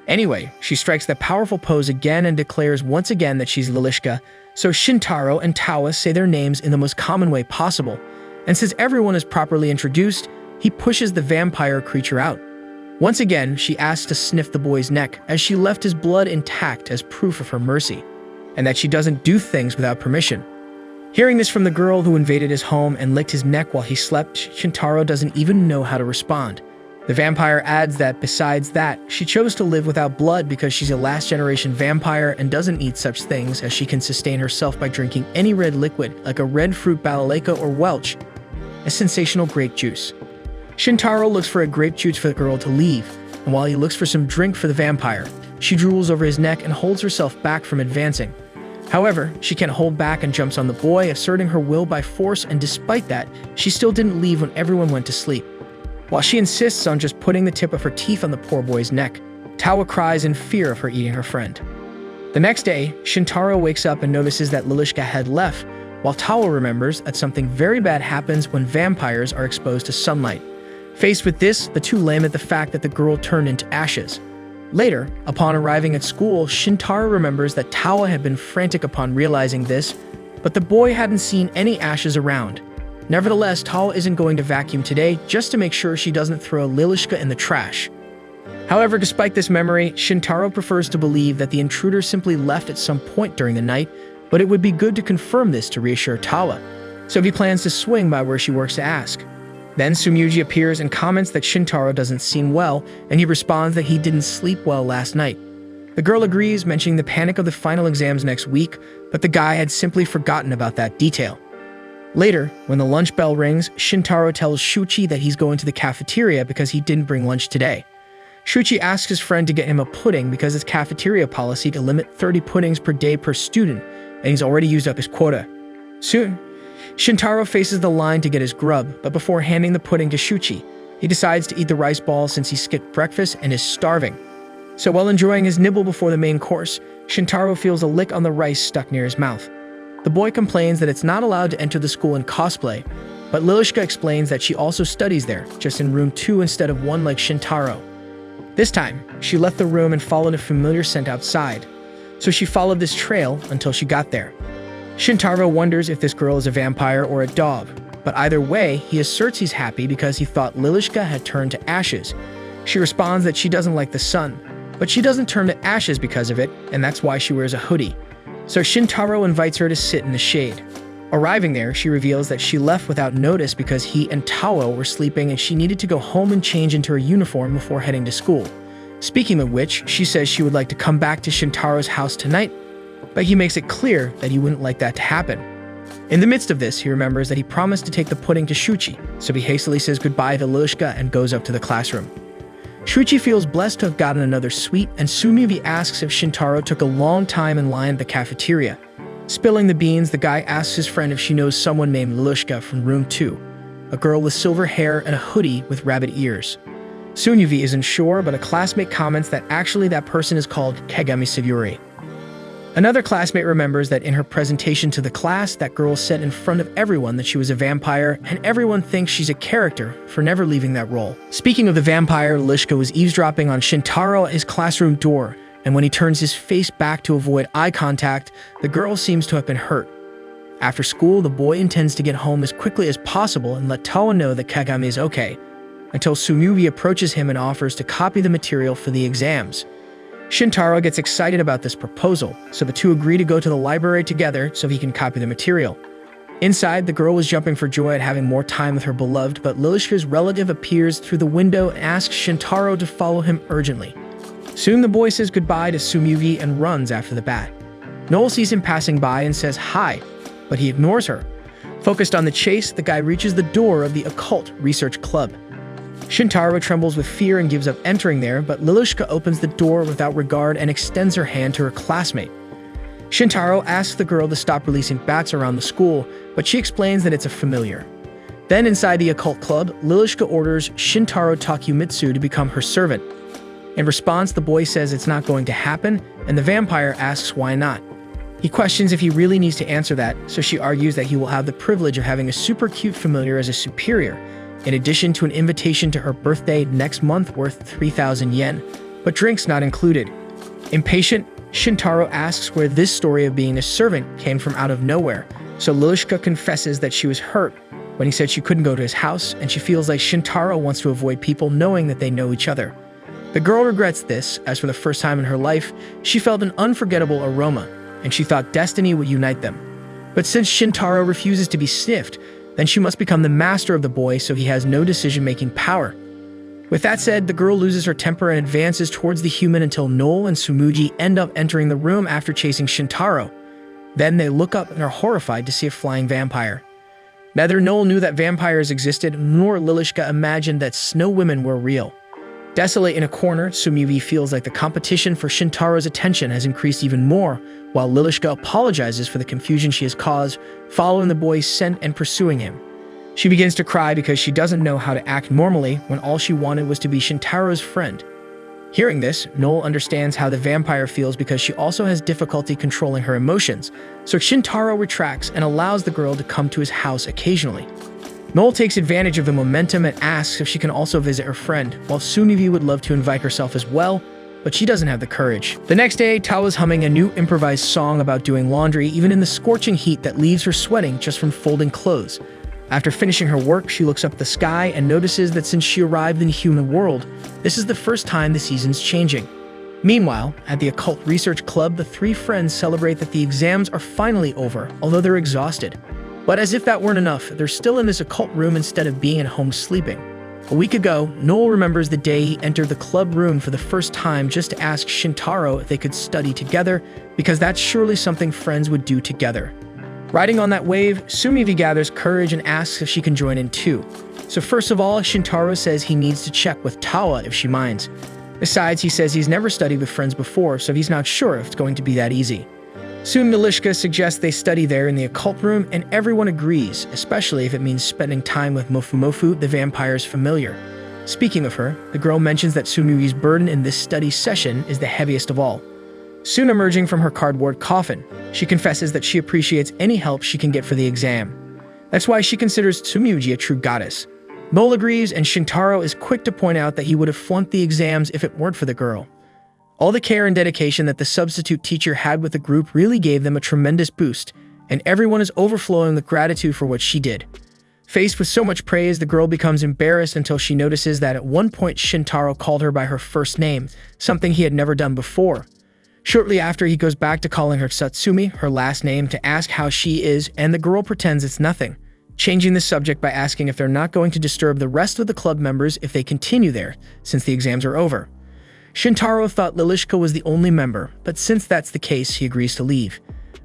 Anyway, she strikes the powerful pose again and declares once again that she's Lilishka, so Shintaro and Tawa say their names in the most common way possible, and since everyone is properly introduced, he pushes the vampire creature out. Once again, she asks to sniff the boy's neck, as she left his blood intact as proof of her mercy, and that she doesn't do things without permission. Hearing this from the girl who invaded his home and licked his neck while he slept, Shintaro doesn't even know how to respond. The vampire adds that, besides that, she chose to live without blood because she's a last-generation vampire and doesn't eat such things, as she can sustain herself by drinking any red liquid, like a red fruit balalaika or Welch, a sensational grape juice. Shintaro looks for a grape juice for the girl to leave, and while he looks for some drink for the vampire, she drools over his neck and holds herself back from advancing. However, she can't hold back and jumps on the boy, asserting her will by force, and despite that, she still didn't leave when everyone went to sleep. While she insists on just putting the tip of her teeth on the poor boy's neck, Tawa cries in fear of her eating her friend. The next day, Shintaro wakes up and notices that Lilishka had left, while Tawa remembers that something very bad happens when vampires are exposed to sunlight. Faced with this, the two lament the fact that the girl turned into ashes. Later, upon arriving at school, Shintaro remembers that Tawa had been frantic upon realizing this, but the boy hadn't seen any ashes around. Nevertheless, Tawa isn't going to vacuum today just to make sure she doesn't throw Lilishka in the trash. However, despite this memory, Shintaro prefers to believe that the intruder simply left at some point during the night, but it would be good to confirm this to reassure Tawa, so he plans to swing by where she works to ask. Then Tsumugi appears and comments that Shintaro doesn't seem well, and he responds that he didn't sleep well last night. The girl agrees, mentioning the panic of the final exams next week, but the guy had simply forgotten about that detail. Later, when the lunch bell rings, Shintaro tells Shuchi that he's going to the cafeteria because he didn't bring lunch today. Shuchi asks his friend to get him a pudding because it's cafeteria policy to limit 30 puddings per day per student, and he's already used up his quota. Soon, Shintaro faces the line to get his grub, but before handing the pudding to Shuchi, he decides to eat the rice ball since he skipped breakfast and is starving. So while enjoying his nibble before the main course, Shintaro feels a lick on the rice stuck near his mouth. The boy complains that it's not allowed to enter the school in cosplay, but Lilishka explains that she also studies there, just in room 2 instead of 1 like Shintaro. This time, she left the room and followed a familiar scent outside, so she followed this trail until she got there. Shintaro wonders if this girl is a vampire or a dog, but either way, he asserts he's happy because he thought Lilishka had turned to ashes. She responds that she doesn't like the sun, but she doesn't turn to ashes because of it, and that's why she wears a hoodie. So Shintaro invites her to sit in the shade. Arriving there, she reveals that she left without notice because he and Tawa were sleeping and she needed to go home and change into her uniform before heading to school. Speaking of which, she says she would like to come back to Shintaro's house tonight, but he makes it clear that he wouldn't like that to happen. In the midst of this, he remembers that he promised to take the pudding to Shuchi, so he hastily says goodbye to Lilishka and goes up to the classroom. Shuchi feels blessed to have gotten another sweet, and Tsumugi asks if Shintaro took a long time in line at the cafeteria. Spilling the beans, the guy asks his friend if she knows someone named Lilishka from room 2, a girl with silver hair and a hoodie with rabbit ears. Tsumugi isn't sure, but a classmate comments that actually that person is called Kagami Siguri. Another classmate remembers that in her presentation to the class, that girl said in front of everyone that she was a vampire, and everyone thinks she's a character for never leaving that role. Speaking of the vampire, Lilishka was eavesdropping on Shintaro at his classroom door, and when he turns his face back to avoid eye contact, the girl seems to have been hurt. After school, the boy intends to get home as quickly as possible and let Tawa know that Kagami is okay, until Tsumugi approaches him and offers to copy the material for the exams. Shintaro gets excited about this proposal, so the two agree to go to the library together so he can copy the material. Inside, the girl was jumping for joy at having more time with her beloved, but Lilishka's relative appears through the window and asks Shintaro to follow him urgently. Soon the boy says goodbye to Tsumugi and runs after the bat. Noel sees him passing by and says hi, but he ignores her. Focused on the chase, the guy reaches the door of the occult research club. Shintaro trembles with fear and gives up entering there, but Lilishka opens the door without regard and extends her hand to her classmate. Shintaro asks the girl to stop releasing bats around the school, but she explains that it's a familiar. Then inside the occult club, Lilishka orders Shintaro Takumitsu to become her servant. In response, the boy says it's not going to happen, and the vampire asks why not. He questions if he really needs to answer that, so she argues that he will have the privilege of having a super cute familiar as a superior, in addition to an invitation to her birthday next month worth 3,000 yen, but drinks not included. Impatient, Shintaro asks where this story of being a servant came from out of nowhere, so Lilishka confesses that she was hurt when he said she couldn't go to his house, and she feels like Shintaro wants to avoid people knowing that they know each other. The girl regrets this, as for the first time in her life, she felt an unforgettable aroma, and she thought destiny would unite them. But since Shintaro refuses to be sniffed, then she must become the master of the boy so he has no decision-making power. With that said, the girl loses her temper and advances towards the human until Noel and Tsumugi end up entering the room after chasing Shintaro. Then they look up and are horrified to see a flying vampire. Neither Noel knew that vampires existed, nor Lilishka imagined that snow women were real. Desolate in a corner, Tsumugi feels like the competition for Shintaro's attention has increased even more, while Lilishka apologizes for the confusion she has caused, following the boy's scent and pursuing him. She begins to cry because she doesn't know how to act normally when all she wanted was to be Shintaro's friend. Hearing this, Noel understands how the vampire feels because she also has difficulty controlling her emotions, so Shintaro retracts and allows the girl to come to his house occasionally. Noel takes advantage of the momentum and asks if she can also visit her friend, while Tsumugi would love to invite herself as well, but she doesn't have the courage. The next day, Tao is humming a new improvised song about doing laundry even in the scorching heat that leaves her sweating just from folding clothes. After finishing her work, she looks up at the sky and notices that since she arrived in the human world, this is the first time the season's changing. Meanwhile, at the occult research club, the three friends celebrate that the exams are finally over, although they're exhausted. But as if that weren't enough, they're still in this occult room instead of being at home sleeping. A week ago, Noel remembers the day he entered the club room for the first time just to ask Shintaro if they could study together, because that's surely something friends would do together. Riding on that wave, Tsumugi gathers courage and asks if she can join in too. So first of all, Shintaro says he needs to check with Tawa if she minds. Besides, he says he's never studied with friends before, so he's not sure if it's going to be that easy. Soon Lilishka suggests they study there in the occult room, and everyone agrees, especially if it means spending time with Mofumofu, the vampire's familiar. Speaking of her, the girl mentions that Tsumugi's burden in this study session is the heaviest of all. Soon emerging from her cardboard coffin, she confesses that she appreciates any help she can get for the exam. That's why she considers Tsumugi a true goddess. Noel agrees, and Shintaro is quick to point out that he would have flunked the exams if it weren't for the girl. All the care and dedication that the substitute teacher had with the group really gave them a tremendous boost, and everyone is overflowing with gratitude for what she did. Faced with so much praise, the girl becomes embarrassed until she notices that at one point Shintaro called her by her first name, something he had never done before. Shortly after, he goes back to calling her Satsumi, her last name, to ask how she is, and the girl pretends it's nothing, changing the subject by asking if they're not going to disturb the rest of the club members if they continue there, since the exams are over. Shintaro thought Lilishka was the only member, but since that's the case, he agrees to leave.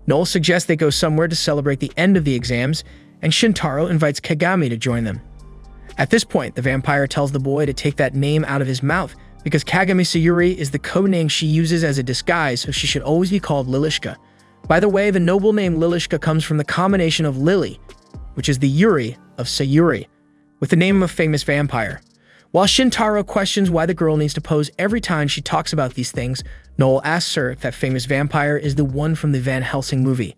Noel suggests they go somewhere to celebrate the end of the exams, and Shintaro invites Kagami to join them. At this point, the vampire tells the boy to take that name out of his mouth, because Kagami Sayuri is the codename she uses as a disguise, so she should always be called Lilishka. By the way, the noble name Lilishka comes from the combination of Lily, which is the Yuri of Sayuri, with the name of a famous vampire. While Shintaro questions why the girl needs to pose every time she talks about these things, Noel asks her if that famous vampire is the one from the Van Helsing movie.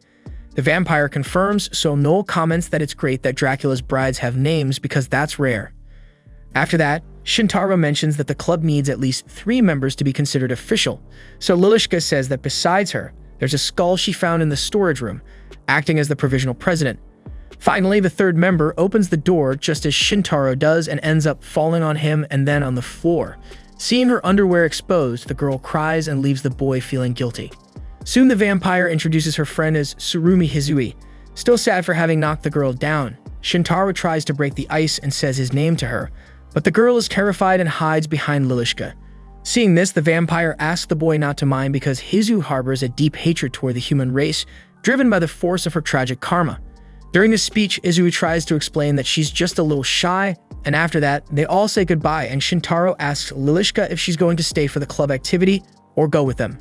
The vampire confirms, so Noel comments that it's great that Dracula's brides have names because that's rare. After that, Shintaro mentions that the club needs at least 3 members to be considered official, so Lilishka says that besides her, there's a skull she found in the storage room, acting as the provisional president. Finally, the 3rd member opens the door just as Shintaro does and ends up falling on him and then on the floor. Seeing her underwear exposed, the girl cries and leaves the boy feeling guilty. Soon the vampire introduces her friend as Tsurumi Hizui. Still sad for having knocked the girl down, Shintaro tries to break the ice and says his name to her, but the girl is terrified and hides behind Lilishka. Seeing this, the vampire asks the boy not to mind because Hizu harbors a deep hatred toward the human race, driven by the force of her tragic karma. During this speech, Izui tries to explain that she's just a little shy, and after that, they all say goodbye and Shintaro asks Lilishka if she's going to stay for the club activity or go with them.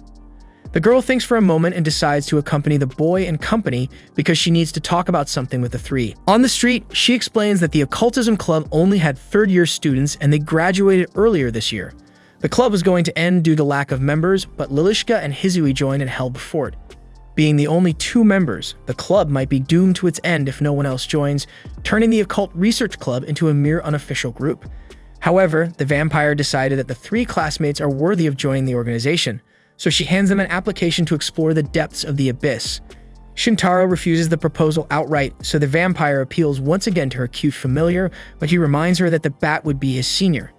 The girl thinks for a moment and decides to accompany the boy and company because she needs to talk about something with the three. On the street, she explains that the occultism club only had third-year students and they graduated earlier this year. The club was going to end due to lack of members, but Lilishka and Hizui joined and held the fort. Being the only 2 members, the club might be doomed to its end if no one else joins, turning the occult research club into a mere unofficial group. However, the vampire decided that the 3 classmates are worthy of joining the organization, so she hands them an application to explore the depths of the abyss. Shintaro refuses the proposal outright, so the vampire appeals once again to her cute familiar, but he reminds her that the bat would be his senior.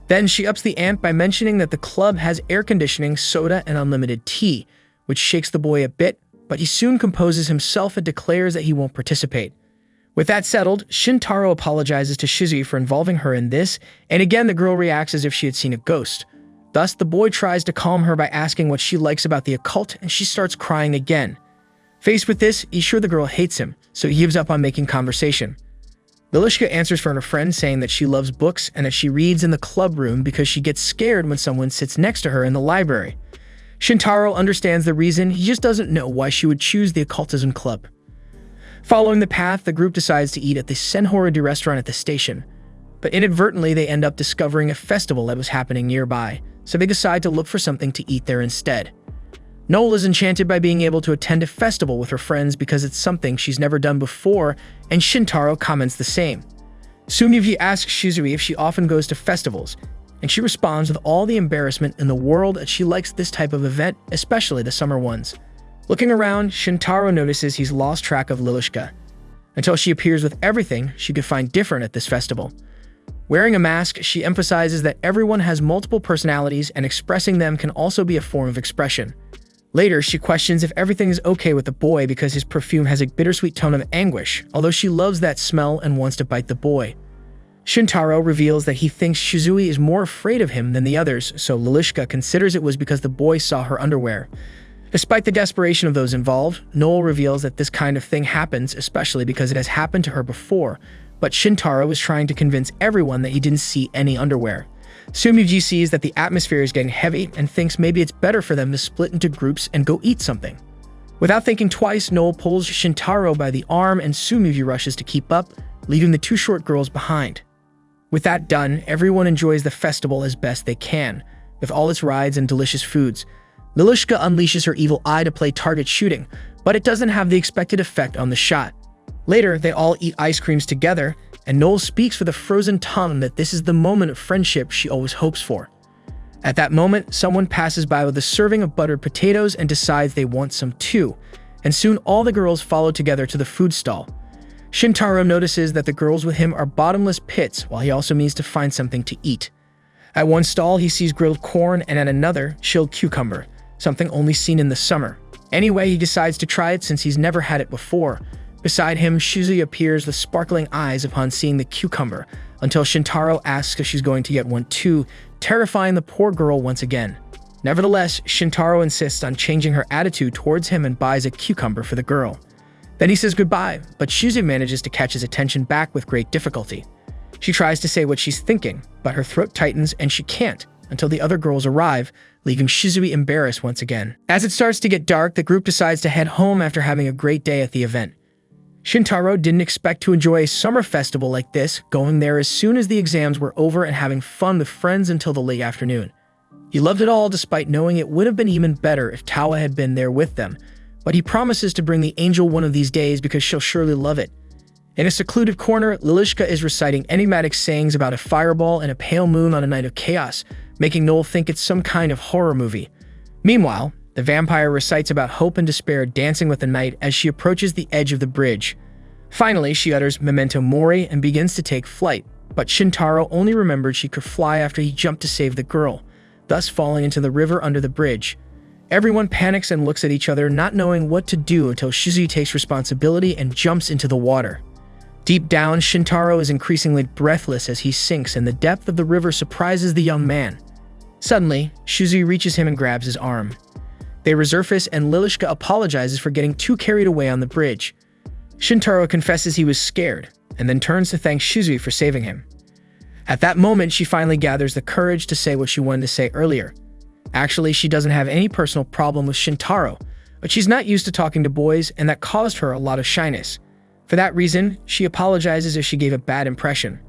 Then she ups the ante by mentioning that the club has air conditioning, soda, and unlimited tea, which shakes the boy a bit, but he soon composes himself and declares that he won't participate. With that settled, Shintaro apologizes to Shizui for involving her in this, and again the girl reacts as if she had seen a ghost. Thus, the boy tries to calm her by asking what she likes about the occult, and she starts crying again. Faced with this, he's sure the girl hates him, so he gives up on making conversation. Lilishka answers for her friend, saying that she loves books and that she reads in the club room because she gets scared when someone sits next to her in the library. Shintaro understands the reason, he just doesn't know why she would choose the occultism club. Following the path, the group decides to eat at the Senhoridi restaurant at the station, but inadvertently they end up discovering a festival that was happening nearby, so they decide to look for something to eat there instead. Noel is enchanted by being able to attend a festival with her friends because it's something she's never done before, and Shintaro comments the same. Sumyuji asks Shizui if she often goes to festivals, and she responds with all the embarrassment in the world that she likes this type of event, especially the summer ones. Looking around, Shintaro notices he's lost track of Lilishka, until she appears with everything she could find different at this festival. Wearing a mask, she emphasizes that everyone has multiple personalities and expressing them can also be a form of expression. Later, she questions if everything is okay with the boy because his perfume has a bittersweet tone of anguish, although she loves that smell and wants to bite the boy. Shintaro reveals that he thinks Shizui is more afraid of him than the others, so Lilishka considers it was because the boy saw her underwear. Despite the desperation of those involved, Noel reveals that this kind of thing happens, especially because it has happened to her before, but Shintaro is trying to convince everyone that he didn't see any underwear. Sumyuji sees that the atmosphere is getting heavy and thinks maybe it's better for them to split into groups and go eat something. Without thinking twice, Noel pulls Shintaro by the arm and Sumyuji rushes to keep up, leaving the 2 short girls behind. With that done, everyone enjoys the festival as best they can, with all its rides and delicious foods. Lilishka unleashes her evil eye to play target shooting, but it doesn't have the expected effect on the shot. Later, they all eat ice creams together, and Noel speaks for the frozen tongue that this is the moment of friendship she always hopes for. At that moment, someone passes by with a serving of buttered potatoes and decides they want some too, and soon all the girls follow together to the food stall. Shintaro notices that the girls with him are bottomless pits, while he also means to find something to eat. At one stall, he sees grilled corn, and at another, chilled cucumber, something only seen in the summer. Anyway, he decides to try it since he's never had it before. Beside him, Shizui appears with sparkling eyes upon seeing the cucumber, until Shintaro asks if she's going to get one too, terrifying the poor girl once again. Nevertheless, Shintaro insists on changing her attitude towards him and buys a cucumber for the girl. Then he says goodbye, but Shizui manages to catch his attention back with great difficulty. She tries to say what she's thinking, but her throat tightens and she can't, until the other girls arrive, leaving Shizui embarrassed once again. As it starts to get dark, the group decides to head home after having a great day at the event. Shintaro didn't expect to enjoy a summer festival like this, going there as soon as the exams were over and having fun with friends until the late afternoon. He loved it all despite knowing it would have been even better if Tawa had been there with them, but he promises to bring the angel one of these days because she'll surely love it. In a secluded corner, Lilishka is reciting enigmatic sayings about a fireball and a pale moon on a night of chaos, making Noel think it's some kind of horror movie. Meanwhile, the vampire recites about hope and despair dancing with the night as she approaches the edge of the bridge. Finally, she utters memento mori and begins to take flight, but Shintaro only remembered she could fly after he jumped to save the girl, thus falling into the river under the bridge. Everyone panics and looks at each other, not knowing what to do until Shizui takes responsibility and jumps into the water. Deep down, Shintaro is increasingly breathless as he sinks, and the depth of the river surprises the young man. Suddenly, Shizui reaches him and grabs his arm. They resurface and Lilishka apologizes for getting too carried away on the bridge. Shintaro confesses he was scared, and then turns to thank Shizui for saving him. At that moment, she finally gathers the courage to say what she wanted to say earlier. Actually, she doesn't have any personal problem with Shintaro, but she's not used to talking to boys, and that caused her a lot of shyness. For that reason, she apologizes if she gave a bad impression.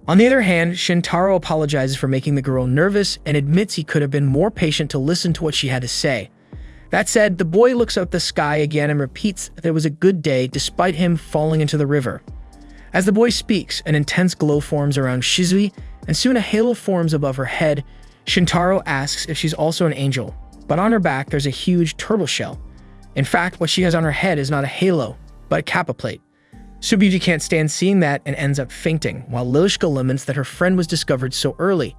On the other hand, Shintaro apologizes for making the girl nervous and admits he could have been more patient to listen to what she had to say. That said, the boy looks up the sky again and repeats that it was a good day despite him falling into the river. As the boy speaks, an intense glow forms around Shizui, and soon a halo forms above her head. Shintaro asks if she's also an angel, but on her back there's a huge turtle shell. In fact, what she has on her head is not a halo, but a kappa plate. Subuji can't stand seeing that and ends up fainting, while Lilishka laments that her friend was discovered so early.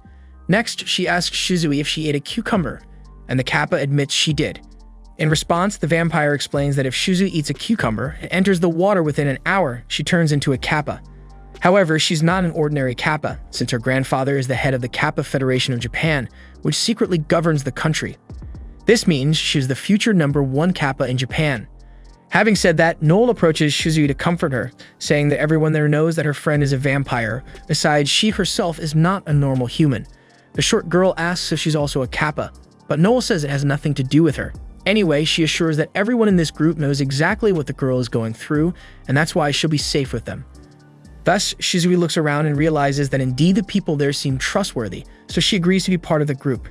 Next, she asks Shizui if she ate a cucumber, and the kappa admits she did. In response, the vampire explains that if Shizui eats a cucumber and enters the water within an hour, she turns into a kappa. However, she's not an ordinary kappa, since her grandfather is the head of the Kappa Federation of Japan, which secretly governs the country. This means she's the future #1 kappa in Japan. Having said that, Noel approaches Shizui to comfort her, saying that everyone there knows that her friend is a vampire. Besides, she herself is not a normal human. The short girl asks if she's also a kappa, but Noel says it has nothing to do with her. Anyway, she assures that everyone in this group knows exactly what the girl is going through, and that's why she'll be safe with them. Thus, Shizui looks around and realizes that indeed the people there seem trustworthy, so she agrees to be part of the group.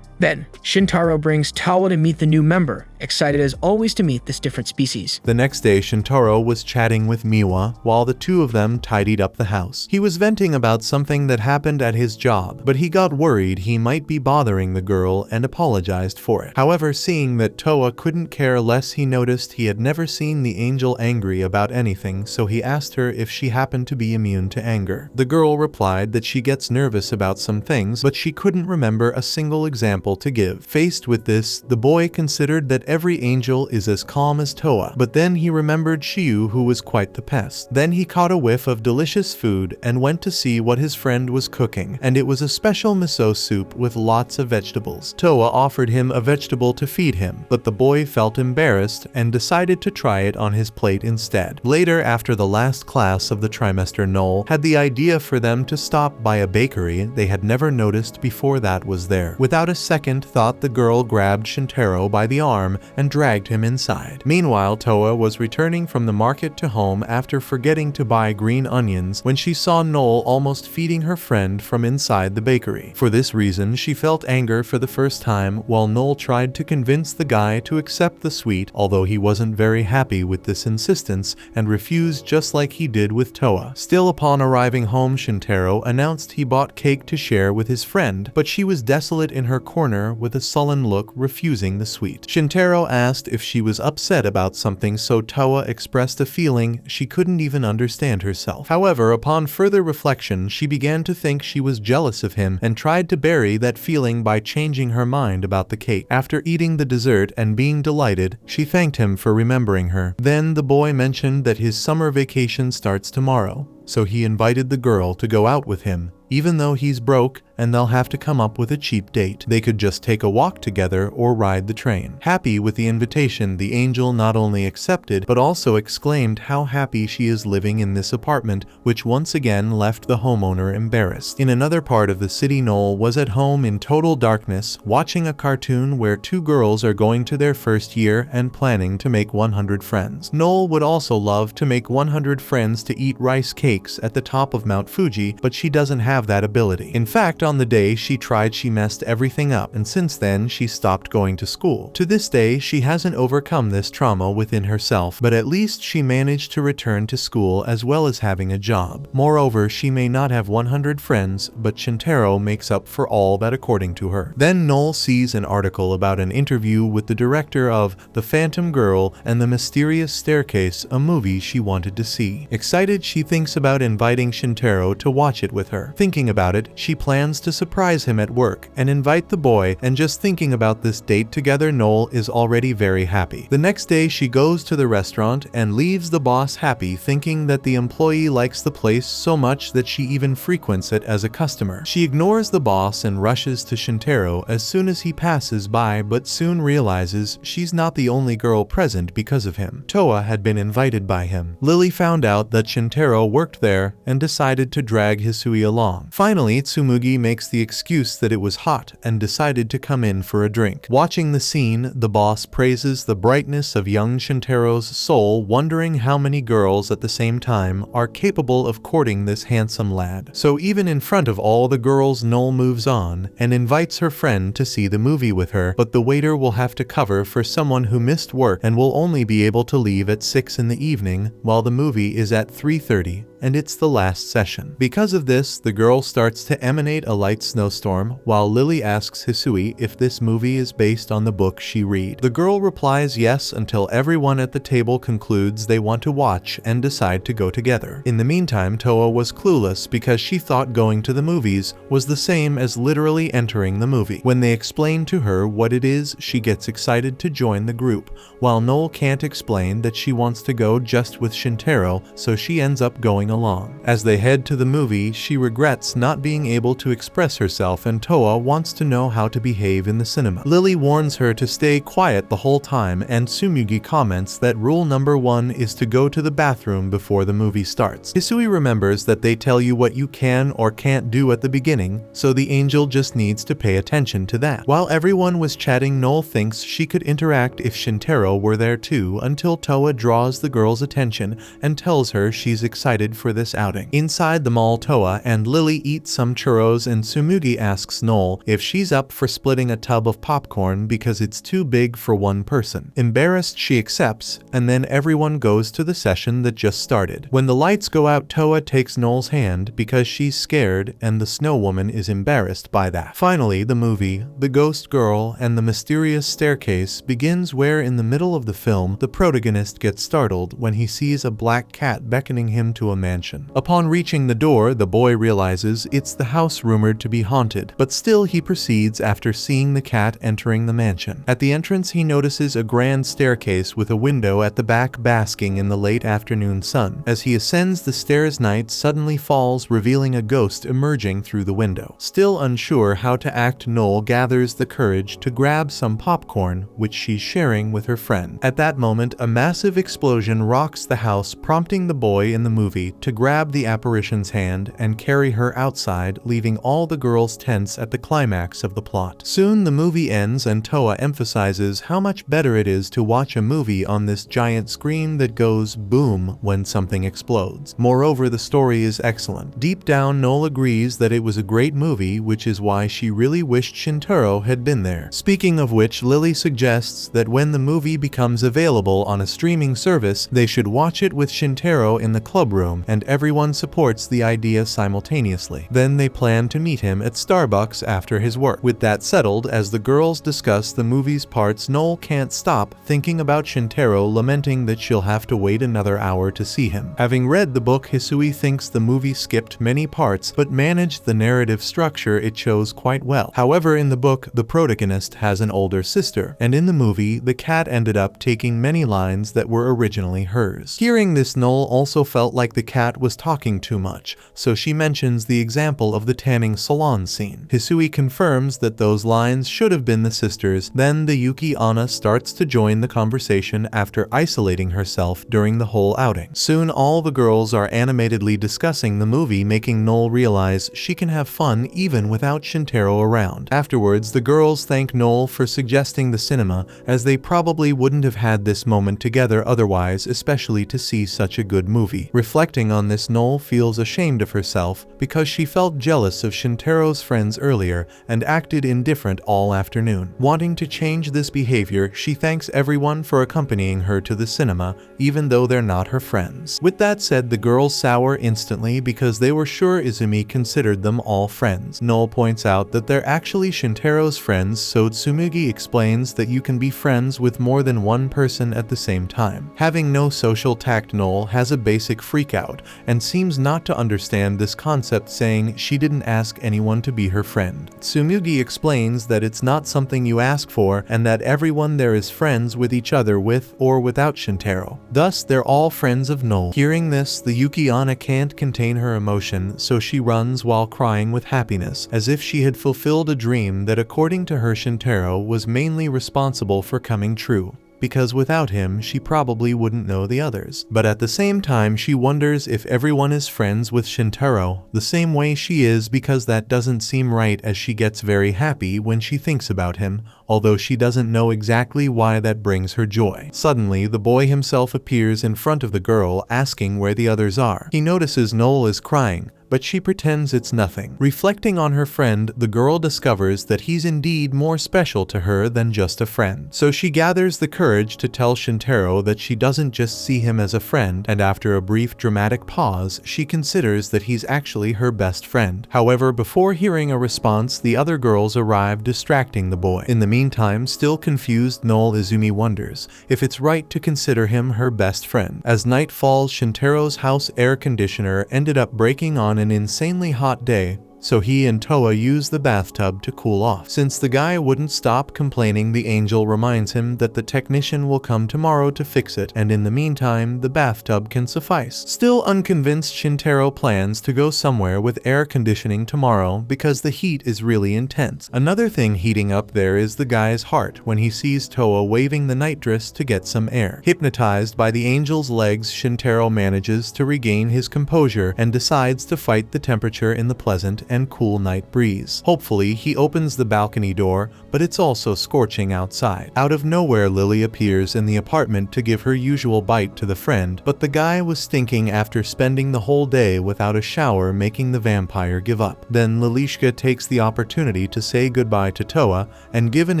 Then, Shintaro brings Tawa to meet the new member, excited as always to meet this different species. The next day, Shintaro was chatting with Miwa while the two of them tidied up the house. He was venting about something that happened at his job, but he got worried he might be bothering the girl and apologized for it. However, seeing that Toa couldn't care less, he noticed he had never seen the angel angry about anything, so he asked her if she happened to be immune to anger. The girl replied that she gets nervous about some things, but she couldn't remember a single example to give. Faced with this, the boy considered that every angel is as calm as Toa, but then he remembered Shiyu, who was quite the pest. Then he caught a whiff of delicious food and went to see what his friend was cooking, and it was a special miso soup with lots of vegetables. Toa offered him a vegetable to feed him, but the boy felt embarrassed and decided to try it on his plate instead. Later, after the last class of the trimester, Noel had the idea for them to stop by a bakery they had never noticed before that was there. Without a second thought, the girl grabbed Shintaro by the arm and dragged him inside. Meanwhile, Toa was returning from the market to home after forgetting to buy green onions when she saw Noel almost feeding her friend from inside the bakery. For this reason, she felt anger for the first time while Noel tried to convince the guy to accept the sweet, although he wasn't very happy with this insistence and refused just like he did with Toa. Still, upon arriving home, Shintaro announced he bought cake to share with his friend, but she was desolate in her corner with a sullen look, refusing the sweet. Shintaro asked if she was upset about something, so Toa expressed a feeling she couldn't even understand herself. However, upon further reflection, she began to think she was jealous of him and tried to bury that feeling by changing her mind about the cake. After eating the dessert and being delighted, she thanked him for remembering her. Then the boy mentioned that his summer vacation starts tomorrow, so he invited the girl to go out with him. Even though he's broke and they'll have to come up with a cheap date, they could just take a walk together or ride the train. Happy with the invitation, the angel not only accepted but also exclaimed how happy she is living in this apartment, which once again left the homeowner embarrassed. In another part of the city, Noel was at home in total darkness, watching a cartoon where two girls are going to their first year and planning to make 100 friends. Noel would also love to make 100 friends to eat rice cakes at the top of Mount Fuji, but she doesn't have that ability. In fact, on the day she tried, she messed everything up, and since then she stopped going to school. To this day, she hasn't overcome this trauma within herself, but at least she managed to return to school as well as having a job. Moreover, she may not have 100 friends, but Shintaro makes up for all that according to her. Then Noel sees an article about an interview with the director of The Phantom Girl and the Mysterious Staircase, a movie she wanted to see. Excited, she thinks about inviting Shintaro to watch it with her. Thinking about it, she plans to surprise him at work and invite the boy, and just thinking about this date together, Noel is already very happy. The next day, she goes to the restaurant and leaves the boss happy, thinking that the employee likes the place so much that she even frequents it as a customer. She ignores the boss and rushes to Shintaro as soon as he passes by, but soon realizes she's not the only girl present because of him. Toa had been invited by him. Lily found out that Shintaro worked there and decided to drag Hisui along. Finally, Tsumugi makes the excuse that it was hot and decided to come in for a drink. Watching the scene, the boss praises the brightness of young Shintaro's soul, wondering how many girls at the same time are capable of courting this handsome lad. So even in front of all the girls, Noel moves on and invites her friend to see the movie with her, but the waiter will have to cover for someone who missed work and will only be able to leave at 6 in the evening while the movie is at 3:30. And it's the last session. Because of this, the girl starts to emanate a light snowstorm, while Lily asks Hisui if this movie is based on the book she read. The girl replies yes until everyone at the table concludes they want to watch and decide to go together. In the meantime, Toa was clueless because she thought going to the movies was the same as literally entering the movie. When they explain to her what it is, she gets excited to join the group, while Noel can't explain that she wants to go just with Shintaro, so she ends up going along. As they head to the movie, she regrets not being able to express herself, and Toa wants to know how to behave in the cinema. Lily warns her to stay quiet the whole time, and Tsumugi comments that rule number 1 is to go to the bathroom before the movie starts. Hisui remembers that they tell you what you can or can't do at the beginning, so the angel just needs to pay attention to that. While everyone was chatting, Noel thinks she could interact if Shintaro were there too, until Toa draws the girl's attention and tells her she's excited for this outing. Inside the mall, Toa and Lily eat some churros, and Tsumugi asks Noel if she's up for splitting a tub of popcorn because it's too big for one person. Embarrassed, she accepts, and then everyone goes to the session that just started. When the lights go out, Toa takes Noel's hand because she's scared, and the snow woman is embarrassed by that. Finally, the movie, The Ghost Girl and the Mysterious Staircase, begins, where in the middle of the film, the protagonist gets startled when he sees a black cat beckoning him to a mansion. Upon reaching the door, the boy realizes it's the house rumored to be haunted, but still he proceeds after seeing the cat entering the mansion. At the entrance, he notices a grand staircase with a window at the back basking in the late afternoon sun. As he ascends the stairs, night suddenly falls, revealing a ghost emerging through the window. Still unsure how to act, Noel gathers the courage to grab some popcorn, which she's sharing with her friend. At that moment, a massive explosion rocks the house, prompting the boy in the movie to grab the apparition's hand and carry her outside, leaving all the girls tense at the climax of the plot. Soon the movie ends, and Toa emphasizes how much better it is to watch a movie on this giant screen that goes boom when something explodes. Moreover, the story is excellent. Deep down, Noel agrees that it was a great movie, which is why she really wished Shintaro had been there. Speaking of which, Lily suggests that when the movie becomes available on a streaming service, they should watch it with Shintaro in the club room, and everyone supports the idea simultaneously. Then they plan to meet him at Starbucks after his work. With that settled, as the girls discuss the movie's parts, Noel can't stop thinking about Shintaro, lamenting that she'll have to wait another hour to see him. Having read the book, Hisui thinks the movie skipped many parts but managed the narrative structure it chose quite well. However, in the book, the protagonist has an older sister, and in the movie, the cat ended up taking many lines that were originally hers. Hearing this, Noel also felt like the cat was talking too much, so she mentions the example of the tanning salon scene. Hisui confirms that those lines should have been the sisters. Then the Yuki Anna starts to join the conversation after isolating herself during the whole outing. Soon all the girls are animatedly discussing the movie, making Noel realize she can have fun even without Shintaro around. Afterwards, the girls thank Noel for suggesting the cinema, as they probably wouldn't have had this moment together otherwise, especially to see such a good movie. Reflecting on this, Noel feels ashamed of herself because she felt jealous of Shintaro's friends earlier and acted indifferent all afternoon. Wanting to change this behavior, she thanks everyone for accompanying her to the cinema, even though they're not her friends. With that said, the girls sour instantly because they were sure Izumi considered them all friends. Noel points out that they're actually Shintaro's friends, so Tsumugi explains that you can be friends with more than one person at the same time. Having no social tact, Noel has a basic freakout and seems not to understand this concept, saying she didn't ask anyone to be her friend. Tsumugi explains that it's not something you ask for and that everyone there is friends with each other with or without Shintaro. Thus, they're all friends of Noel. Hearing this, the Yuki Anna can't contain her emotion, so she runs while crying with happiness, as if she had fulfilled a dream that, according to her, Shintaro was mainly responsible for coming true. because without him she probably wouldn't know the others. But at the same time she wonders if everyone is friends with Shintaro the same way she is, because that doesn't seem right, as she gets very happy when she thinks about him, although she doesn't know exactly why that brings her joy. Suddenly, the boy himself appears in front of the girl, asking where the others are. He notices Noel is crying, but she pretends it's nothing. Reflecting on her friend, the girl discovers that he's indeed more special to her than just a friend. So she gathers the courage to tell Shintaro that she doesn't just see him as a friend, and after a brief dramatic pause, she considers that he's actually her best friend. However, before hearing a response, the other girls arrive, distracting the boy. In the meantime, still confused, Noel Izumi wonders if it's right to consider him her best friend. As night falls, Shintaro's house air conditioner ended up breaking on an insanely hot day, so he and Toa use the bathtub to cool off. Since the guy wouldn't stop complaining, the angel reminds him that the technician will come tomorrow to fix it, and in the meantime, the bathtub can suffice. Still unconvinced, Shintaro plans to go somewhere with air conditioning tomorrow because the heat is really intense. Another thing heating up there is the guy's heart when he sees Toa waving the nightdress to get some air. Hypnotized by the angel's legs, Shintaro manages to regain his composure and decides to fight the temperature in the pleasant and cool night breeze. Hopefully, he opens the balcony door, but it's also scorching outside. Out of nowhere, Lily appears in the apartment to give her usual bite to the friend, but the guy was stinking after spending the whole day without a shower, making the vampire give up. Then Lilishka takes the opportunity to say goodbye to Toa and give an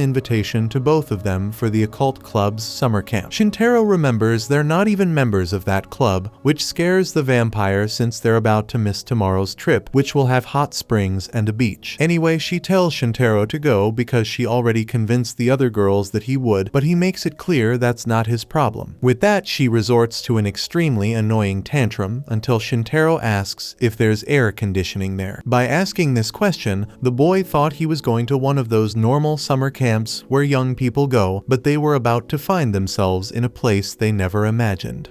invitation to both of them for the occult club's summer camp. Shintaro remembers they're not even members of that club, which scares the vampire since they're about to miss tomorrow's trip, which will have hot springs and a beach. Anyway, she tells Shintaro to go because she already convinced the other girls that he would, but he makes it clear that's not his problem. With that, she resorts to an extremely annoying tantrum until Shintaro asks if there's air conditioning there. By asking this question, the boy thought he was going to one of those normal summer camps where young people go, but they were about to find themselves in a place they never imagined.